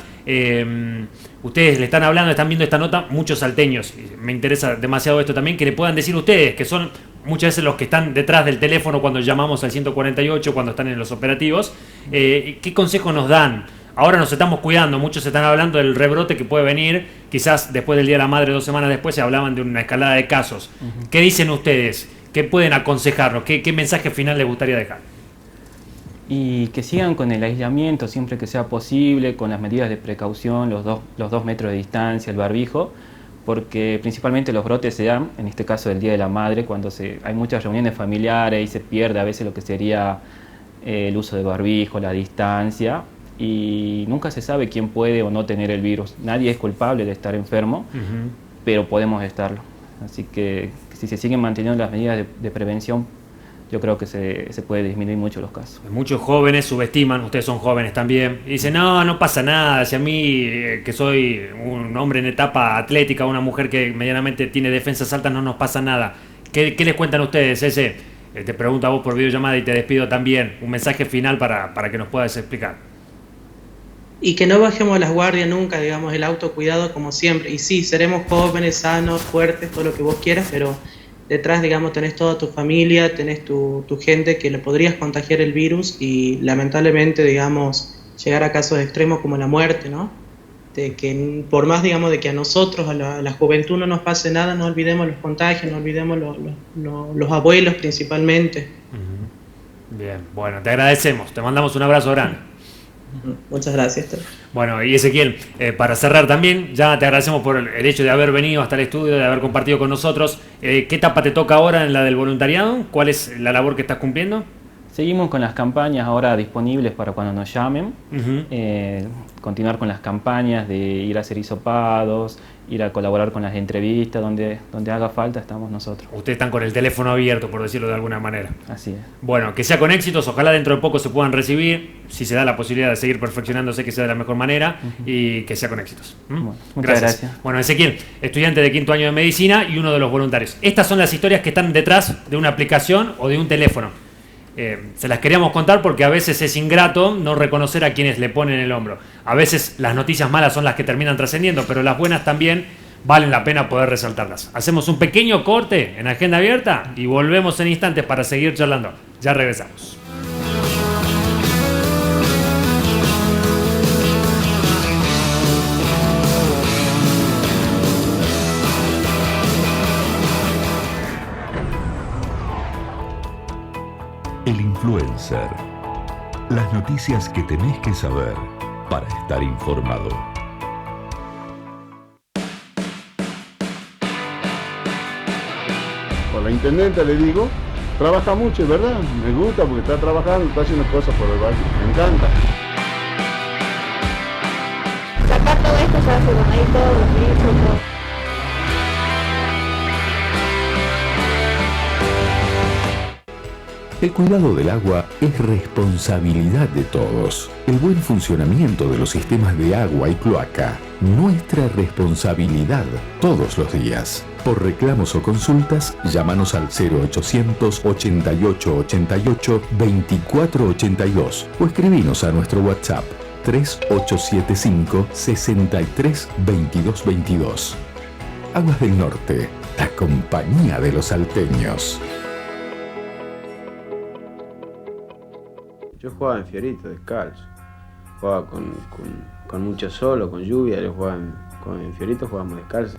Ustedes le están hablando, están viendo esta nota, muchos salteños. Me interesa demasiado esto también, que le puedan decir ustedes, que son muchas veces los que están detrás del teléfono cuando llamamos al 148, cuando están en los operativos, ¿qué consejo nos dan? Ahora nos estamos cuidando, muchos están hablando del rebrote que puede venir, quizás después del Día de la Madre, 2 semanas después, se hablaban de una escalada de casos. Uh-huh. ¿Qué dicen ustedes? ¿Qué pueden aconsejarnos? ¿Qué mensaje final les gustaría dejar? Y que sigan con el aislamiento siempre que sea posible, con las medidas de precaución, los 2 metros de distancia, el barbijo, porque principalmente los brotes se dan, en este caso del Día de la Madre, cuando hay muchas reuniones familiares y se pierde a veces lo que sería el uso de barbijo, la distancia, y nunca se sabe quién puede o no tener el virus. Nadie es culpable de estar enfermo, uh-huh, pero podemos estarlo. Así que si se siguen manteniendo las medidas de prevención, yo creo que se puede disminuir mucho los casos. Muchos jóvenes subestiman, ustedes son jóvenes también, y dicen, no pasa nada, si a mí, que soy un hombre en etapa atlética, una mujer que medianamente tiene defensas altas, no nos pasa nada. ¿Qué les cuentan ustedes, ese? Te pregunto a vos por videollamada y te despido también. Un mensaje final para que nos puedas explicar. Y que no bajemos las guardias nunca, digamos, el autocuidado como siempre. Y sí, seremos jóvenes, sanos, fuertes, todo lo que vos quieras, pero detrás, digamos, tenés toda tu familia, tenés tu gente que le podrías contagiar el virus y lamentablemente, digamos, llegar a casos extremos como la muerte, ¿no? De que por más, digamos, de que a nosotros, a la juventud no nos pase nada, no olvidemos los contagios, no olvidemos los abuelos principalmente. Uh-huh. Bien, bueno, te agradecemos, te mandamos un abrazo grande. Muchas gracias. Bueno, y Ezequiel, para cerrar también, ya te agradecemos por el hecho de haber venido hasta el estudio, de haber compartido con nosotros. ¿Qué etapa te toca ahora en la del voluntariado? ¿Cuál es la labor que estás cumpliendo? Seguimos con las campañas ahora disponibles para cuando nos llamen. Uh-huh. Continuar con las campañas de ir a hacer hisopados, ir a colaborar con las entrevistas, donde haga falta estamos nosotros. Ustedes están con el teléfono abierto, por decirlo de alguna manera. Así es. Bueno, que sea con éxitos, ojalá dentro de poco se puedan recibir, si se da la posibilidad de seguir perfeccionándose, que sea de la mejor manera, uh-huh, y que sea con éxitos. Bueno, muchas gracias. Bueno, Ezequiel, estudiante de 5º año de medicina y uno de los voluntarios. Estas son las historias que están detrás de una aplicación o de un teléfono. Se las queríamos contar porque a veces es ingrato no reconocer a quienes le ponen el hombro. A veces las noticias malas son las que terminan trascendiendo, pero las buenas también valen la pena poder resaltarlas. Hacemos un pequeño corte en Agenda Abierta y volvemos en instantes para seguir charlando. Ya regresamos. El Influencer. Las noticias que tenés que saber para estar informado. Por la intendenta le digo, trabaja mucho, es verdad, me gusta porque está trabajando, está haciendo cosas por el barrio, me encanta. Sacar todo esto se hace con ahí todos los bichos, todo. El cuidado del agua es responsabilidad de todos. El buen funcionamiento de los sistemas de agua y cloaca, nuestra responsabilidad todos los días. Por reclamos o consultas, llámanos al 0800 88 88 24 82 o escribinos a nuestro WhatsApp 3875 63 22 22. Aguas del Norte, la compañía de los salteños. Yo jugaba en Fiorito, descalzo. Jugaba con mucho sol o con lluvia. Yo jugaba en Fiorito, jugábamos descalzo.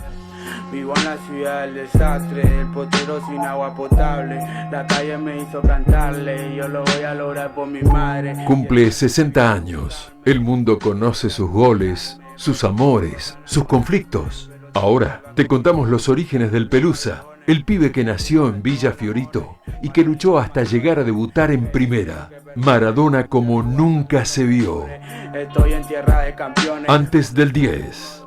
Vivo en la ciudad del desastre, el potero sin agua potable. La calle me hizo cantarle y yo lo voy a lograr por mi madre. Cumple 60 años. El mundo conoce sus goles, sus amores, sus conflictos. Ahora te contamos los orígenes del Pelusa, el pibe que nació en Villa Fiorito y que luchó hasta llegar a debutar en primera. Maradona como nunca se vio. Estoy en tierra de campeones. Antes del 10.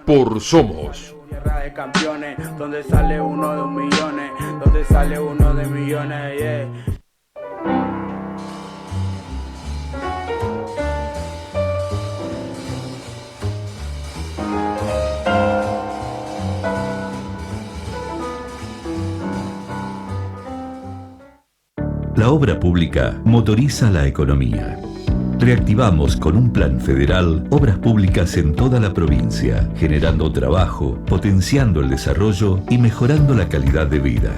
Por Somos. Tierra de campeones, donde sale uno de 1 millón, donde sale uno de millones, yeah. La obra pública motoriza la economía. Reactivamos con un plan federal obras públicas en toda la provincia, generando trabajo, potenciando el desarrollo y mejorando la calidad de vida.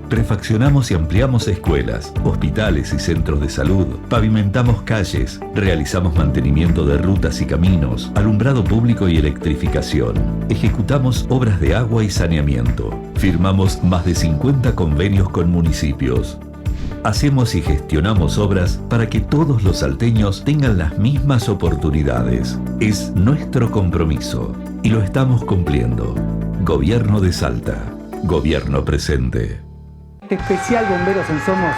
Refaccionamos y ampliamos escuelas, hospitales y centros de salud, pavimentamos calles, realizamos mantenimiento de rutas y caminos, alumbrado público y electrificación. Ejecutamos obras de agua y saneamiento. Firmamos más de 50 convenios con municipios. Hacemos y gestionamos obras para que todos los salteños tengan las mismas oportunidades. Es nuestro compromiso y lo estamos cumpliendo. Gobierno de Salta. Gobierno presente. Especial Bomberos en Somos.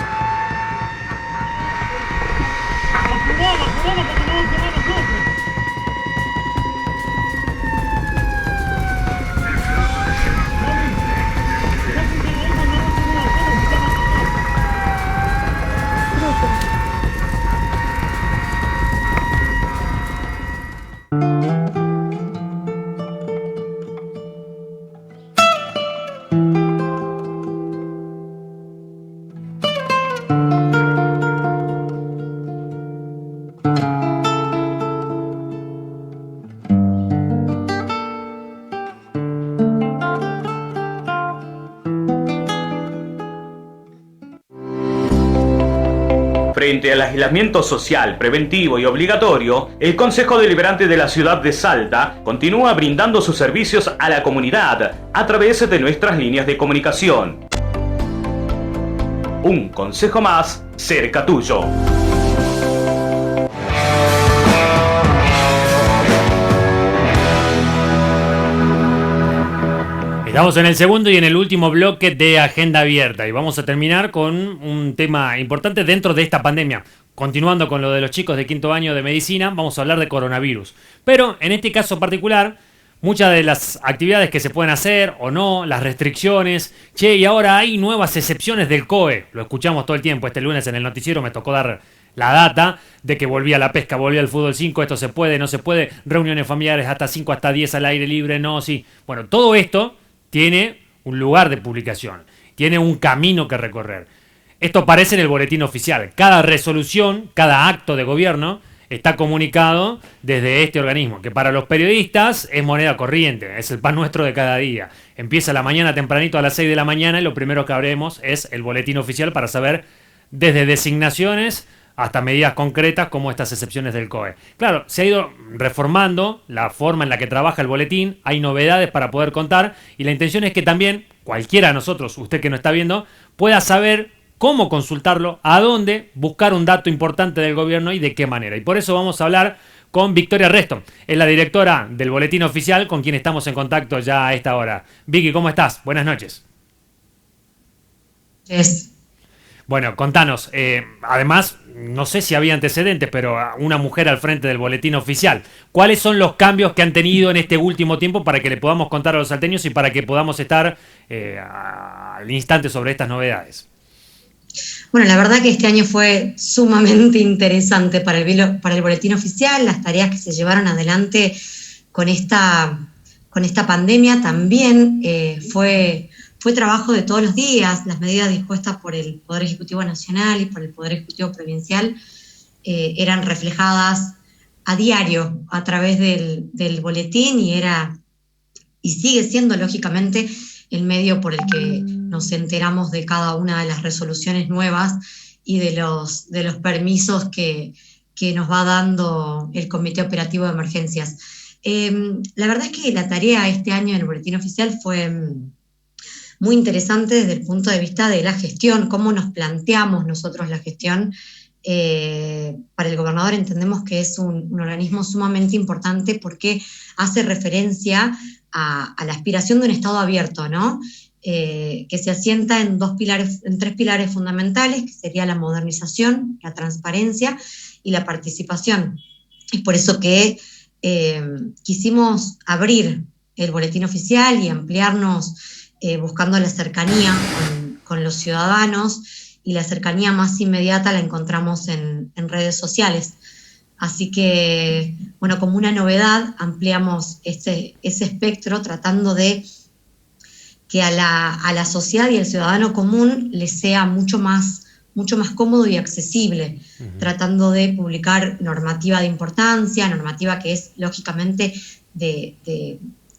Frente al aislamiento social, preventivo y obligatorio, el Consejo Deliberante de la ciudad de Salta continúa brindando sus servicios a la comunidad a través de nuestras líneas de comunicación. Un consejo más cerca tuyo. Estamos en el segundo y en el último bloque de Agenda Abierta y vamos a terminar con un tema importante dentro de esta pandemia. Continuando con lo de los chicos de quinto año de medicina, vamos a hablar de coronavirus. Pero en este caso particular, muchas de las actividades que se pueden hacer o no, las restricciones, y ahora hay nuevas excepciones del COE. Lo escuchamos todo el tiempo. Este lunes en el noticiero me tocó dar la data de que volvía la pesca, volvía el fútbol 5, esto se puede, no se puede, reuniones familiares hasta 5, hasta 10 al aire libre, no, sí. Bueno, todo esto tiene un lugar de publicación, tiene un camino que recorrer. Esto aparece en el boletín oficial. Cada resolución, cada acto de gobierno está comunicado desde este organismo, que para los periodistas es moneda corriente, es el pan nuestro de cada día. Empieza la mañana tempranito a las 6 de la mañana y lo primero que abremos es el boletín oficial para saber desde designaciones hasta medidas concretas como estas excepciones del COE. Claro, se ha ido reformando la forma en la que trabaja el boletín, hay novedades para poder contar y la intención es que también cualquiera de nosotros, usted que nos está viendo, pueda saber cómo consultarlo, a dónde buscar un dato importante del gobierno y de qué manera. Y por eso vamos a hablar con Victoria Resto, es la directora del boletín oficial con quien estamos en contacto ya a esta hora. Vicky, ¿cómo estás? Buenas noches. Bueno, contanos, además, no sé si había antecedentes, pero una mujer al frente del boletín oficial. ¿Cuáles son los cambios que han tenido en este último tiempo para que le podamos contar a los salteños y para que podamos estar al instante sobre estas novedades? Bueno, la verdad que este año fue sumamente interesante para el boletín oficial, las tareas que se llevaron adelante con esta pandemia también fue trabajo de todos los días. Las medidas dispuestas por el Poder Ejecutivo Nacional y por el Poder Ejecutivo Provincial eran reflejadas a diario a través del boletín y sigue siendo lógicamente el medio por el que nos enteramos de cada una de las resoluciones nuevas y de los permisos que nos va dando el Comité Operativo de Emergencias. La verdad es que la tarea este año en el boletín oficial fue muy interesante desde el punto de vista de la gestión, cómo nos planteamos nosotros la gestión. Para el gobernador entendemos que es un organismo sumamente importante porque hace referencia a la aspiración de un Estado abierto, ¿no? Que se asienta en tres pilares fundamentales, que sería la modernización, la transparencia y la participación. Es por eso que quisimos abrir el boletín oficial y ampliarnos buscando la cercanía con los ciudadanos, y la cercanía más inmediata la encontramos en redes sociales. Así que, bueno, como una novedad, ampliamos ese espectro tratando de que a la sociedad y al ciudadano común les sea mucho más cómodo y accesible, tratando de publicar normativa de importancia, normativa que es lógicamente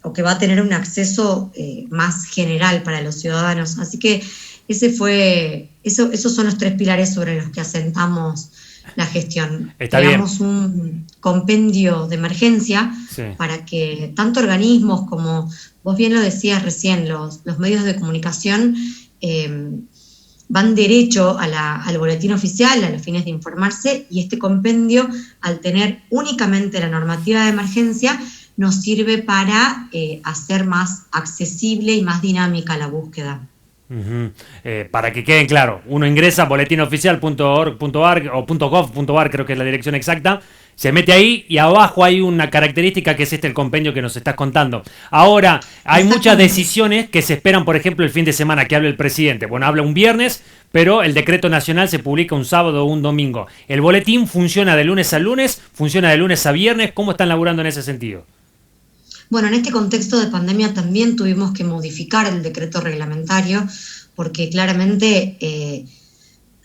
o que va a tener un acceso más general para los ciudadanos. Así que Esos son los 3 pilares sobre los que asentamos la gestión. Creamos un compendio de emergencia para que tanto organismos como, vos bien lo decías recién, los medios de comunicación van derecho al boletín oficial, a los fines de informarse, y este compendio, al tener únicamente la normativa de emergencia, nos sirve para hacer más accesible y más dinámica la búsqueda. Para que queden claro, uno ingresa a boletinoficial.org.ar o .gov.ar, creo que es la dirección exacta, se mete ahí y abajo hay una característica que es el compendio que nos estás contando. Ahora, hay muchas decisiones que se esperan, por ejemplo, el fin de semana que hable el presidente. Bueno, habla un viernes, pero el decreto nacional se publica un sábado o un domingo. ¿El boletín funciona de lunes a lunes? ¿Funciona de lunes a viernes? ¿Cómo están laburando en ese sentido? Bueno, en este contexto de pandemia también tuvimos que modificar el decreto reglamentario porque claramente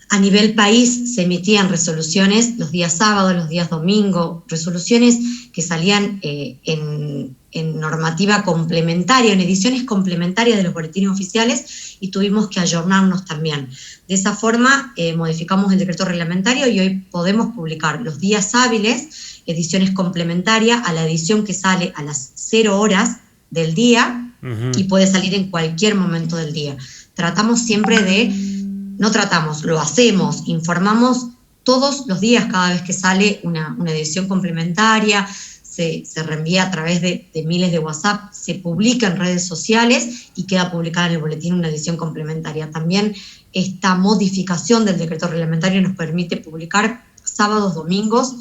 a nivel país se emitían resoluciones los días sábados, los días domingo, resoluciones que salían en normativa complementaria, en ediciones complementarias de los boletines oficiales, y tuvimos que ayornarnos también. De esa forma modificamos el decreto reglamentario y hoy podemos publicar los días hábiles ediciones complementarias a la edición que sale a las 0 horas del día y puede salir en cualquier momento del día. Tratamos siempre lo hacemos, informamos todos los días cada vez que sale una edición complementaria, se reenvía a través de miles de WhatsApp, se publica en redes sociales y queda publicada en el boletín una edición complementaria. También esta modificación del decreto reglamentario nos permite publicar sábados, domingos,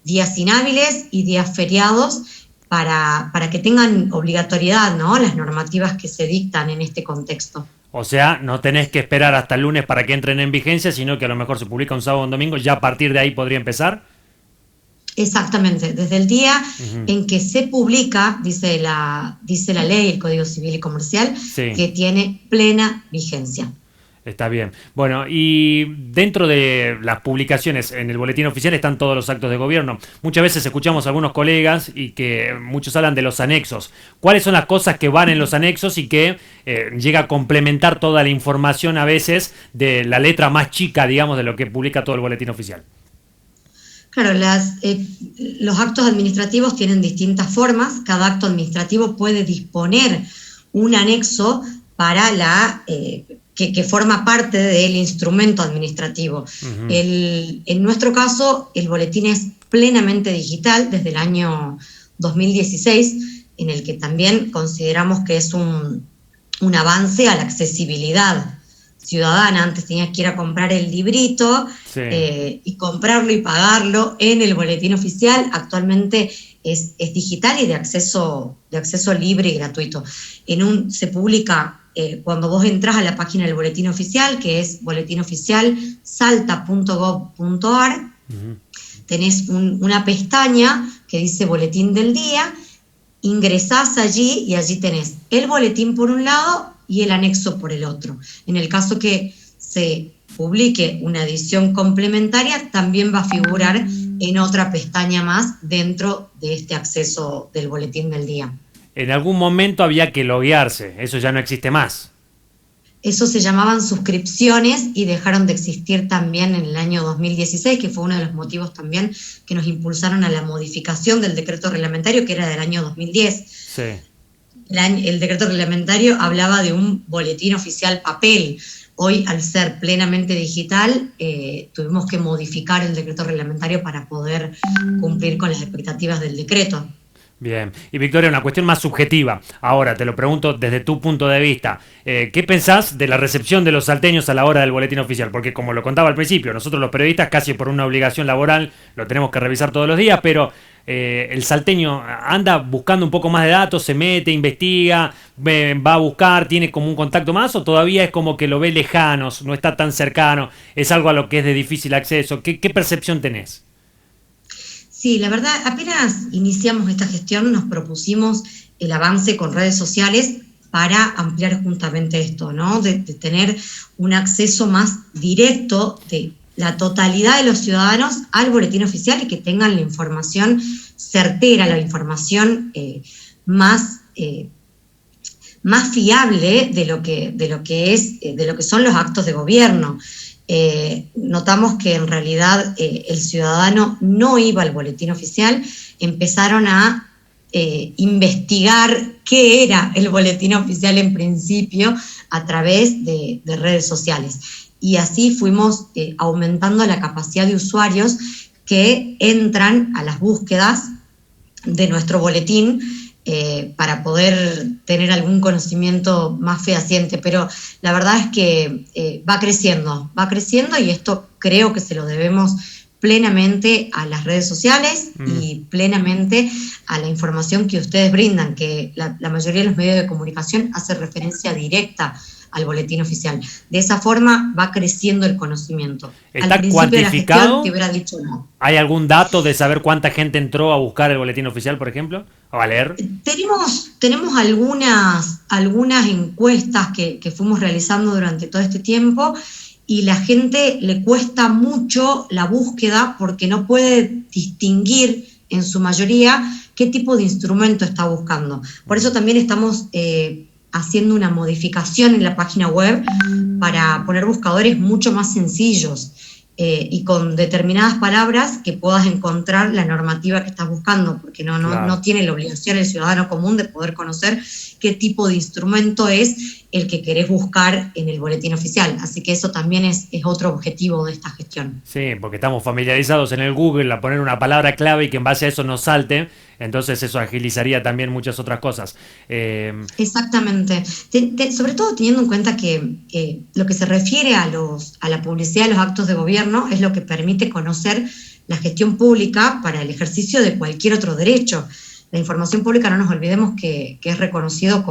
días inhábiles y días feriados para que tengan obligatoriedad, ¿no?, las normativas que se dictan en este contexto. O sea, no tenés que esperar hasta el lunes para que entren en vigencia, sino que a lo mejor se publica un sábado o un domingo, ya a partir de ahí podría empezar. Exactamente, desde el día en que se publica, dice la ley, el Código Civil y Comercial, que tiene plena vigencia. Está bien. Bueno, y dentro de las publicaciones en el boletín oficial están todos los actos de gobierno. Muchas veces escuchamos a algunos colegas y que muchos hablan de los anexos. ¿Cuáles son las cosas que van en los anexos y que llega a complementar toda la información a veces de la letra más chica, digamos, de lo que publica todo el boletín oficial? Claro, los actos administrativos tienen distintas formas. Cada acto administrativo puede disponer un anexo para que forma parte del instrumento administrativo. En nuestro caso, el boletín es plenamente digital desde el año 2016, en el que también consideramos que es un avance a la accesibilidad ciudadana. Antes tenías que ir a comprar el librito y comprarlo y pagarlo en el boletín oficial. Actualmente es digital y de acceso libre y gratuito. Se publica cuando vos entras a la página del boletín oficial, que es boletinoficialsalta.gov.ar, tenés una pestaña que dice boletín del día, ingresás allí y allí tenés el boletín por un lado y el anexo por el otro. En el caso que se publique una edición complementaria, también va a figurar en otra pestaña más dentro de este acceso del boletín del día. En algún momento había que loguearse, eso ya no existe más. Eso se llamaban suscripciones y dejaron de existir también en el año 2016, que fue uno de los motivos también que nos impulsaron a la modificación del decreto reglamentario, que era del año 2010. Sí. El decreto reglamentario hablaba de un boletín oficial papel. Hoy, al ser plenamente digital, tuvimos que modificar el decreto reglamentario para poder cumplir con las expectativas del decreto. Bien. Y Victoria, una cuestión más subjetiva. Ahora, te lo pregunto desde tu punto de vista. ¿Qué pensás de la recepción de los salteños a la hora del boletín oficial? Porque como lo contaba al principio, nosotros los periodistas casi por una obligación laboral lo tenemos que revisar todos los días, pero el salteño anda buscando un poco más de datos, se mete, investiga, va a buscar, tiene como un contacto más, o todavía es como que lo ve lejano, no está tan cercano, es algo a lo que es de difícil acceso. ¿Qué percepción tenés? Sí, la verdad, apenas iniciamos esta gestión nos propusimos el avance con redes sociales para ampliar justamente esto, ¿no? De tener un acceso más directo de la totalidad de los ciudadanos al boletín oficial y que tengan la información certera, la información más más fiable de lo que son los actos de gobierno. Notamos que en realidad el ciudadano no iba al boletín oficial, empezaron a investigar qué era el boletín oficial en principio a través de redes sociales. Y así fuimos aumentando la capacidad de usuarios que entran a las búsquedas de nuestro boletín para poder tener algún conocimiento más fehaciente. Pero la verdad es que va creciendo y esto creo que se lo debemos plenamente a las redes sociales y plenamente a la información que ustedes brindan, que la mayoría de los medios de comunicación hace referencia directa al boletín oficial. De esa forma va creciendo el conocimiento. ¿Está cuantificado? Te hubiera dicho no. ¿Hay algún dato de saber cuánta gente entró a buscar el boletín oficial, por ejemplo? ¿O a leer? Tenemos algunas encuestas que fuimos realizando durante todo este tiempo, y la gente le cuesta mucho la búsqueda porque no puede distinguir en su mayoría qué tipo de instrumento está buscando. Por eso también estamos haciendo una modificación en la página web para poner buscadores mucho más sencillos y con determinadas palabras que puedas encontrar la normativa que estás buscando, porque no tiene la obligación el ciudadano común de poder conocer qué tipo de instrumento es el que querés buscar en el boletín oficial. Así que eso también es otro objetivo de esta gestión. Sí, porque estamos familiarizados en el Google a poner una palabra clave y que en base a eso nos salte, entonces eso agilizaría también muchas otras cosas. Exactamente. Sobre todo teniendo en cuenta que lo que se refiere a la publicidad de los actos de gobierno es lo que permite conocer la gestión pública para el ejercicio de cualquier otro derecho. La información pública, no nos olvidemos que es reconocido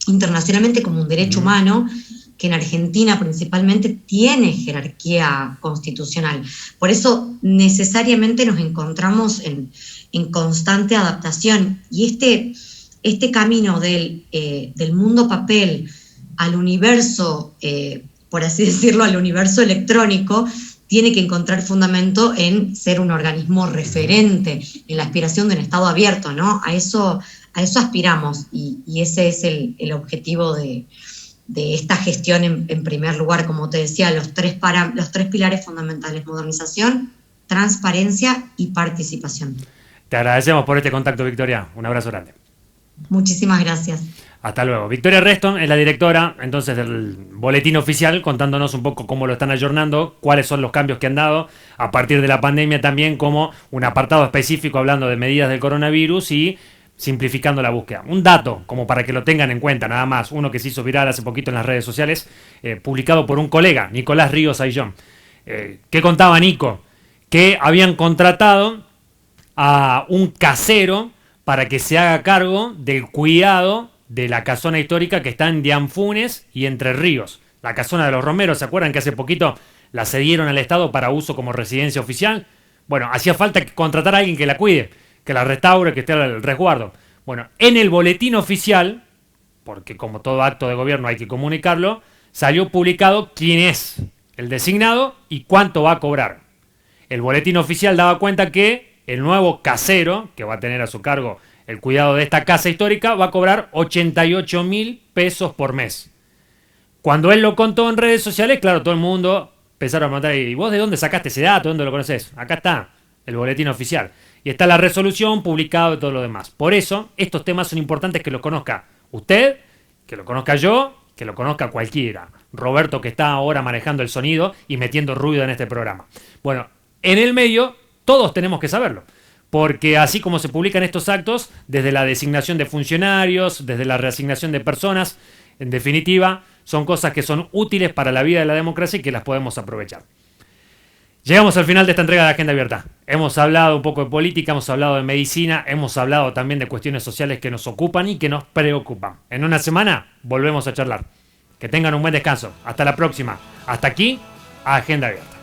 internacionalmente como un derecho humano, que en Argentina principalmente tiene jerarquía constitucional. Por eso necesariamente nos encontramos en constante adaptación, y este camino del mundo papel al universo, por así decirlo, al universo electrónico, tiene que encontrar fundamento en ser un organismo referente, en la aspiración de un Estado abierto, ¿no? A eso aspiramos, y ese es el objetivo de esta gestión en primer lugar. Como te decía, los tres pilares fundamentales: modernización, transparencia y participación. Te agradecemos por este contacto, Victoria. Un abrazo grande. Muchísimas gracias. Hasta luego. Victoria Reston es la directora entonces del boletín oficial, contándonos un poco cómo lo están ayornando, cuáles son los cambios que han dado a partir de la pandemia, también como un apartado específico hablando de medidas del coronavirus y simplificando la búsqueda. Un dato, como para que lo tengan en cuenta, nada más, uno que se hizo viral hace poquito en las redes sociales, publicado por un colega, Nicolás Ríos Ayllón. ¿Qué contaba Nico? Que habían contratado a un casero para que se haga cargo del cuidado de la casona histórica que está en Dianfunes y Entre Ríos. La casona de los Romeros, ¿se acuerdan que hace poquito la cedieron al Estado para uso como residencia oficial? Bueno, hacía falta contratar a alguien que la cuide, que la restaure, que esté al resguardo. Bueno, en el boletín oficial, porque como todo acto de gobierno hay que comunicarlo, salió publicado quién es el designado y cuánto va a cobrar. El boletín oficial daba cuenta que el nuevo casero, que va a tener a su cargo el cuidado de esta casa histórica, va a cobrar 88.000 pesos por mes. Cuando él lo contó en redes sociales, claro, todo el mundo empezaron a preguntar: ¿y vos de dónde sacaste ese dato? ¿Dónde lo conoces? Acá está, el boletín oficial. Y está la resolución, publicado y todo lo demás. Por eso, estos temas son importantes que los conozca usted, que lo conozca yo, que lo conozca cualquiera. Roberto, que está ahora manejando el sonido y metiendo ruido en este programa. Bueno, en el medio, todos tenemos que saberlo. Porque así como se publican estos actos, desde la designación de funcionarios, desde la reasignación de personas, en definitiva, son cosas que son útiles para la vida de la democracia y que las podemos aprovechar. Llegamos al final de esta entrega de Agenda Abierta. Hemos hablado un poco de política, hemos hablado de medicina, hemos hablado también de cuestiones sociales que nos ocupan y que nos preocupan. En una semana volvemos a charlar. Que tengan un buen descanso. Hasta la próxima. Hasta aquí, Agenda Abierta.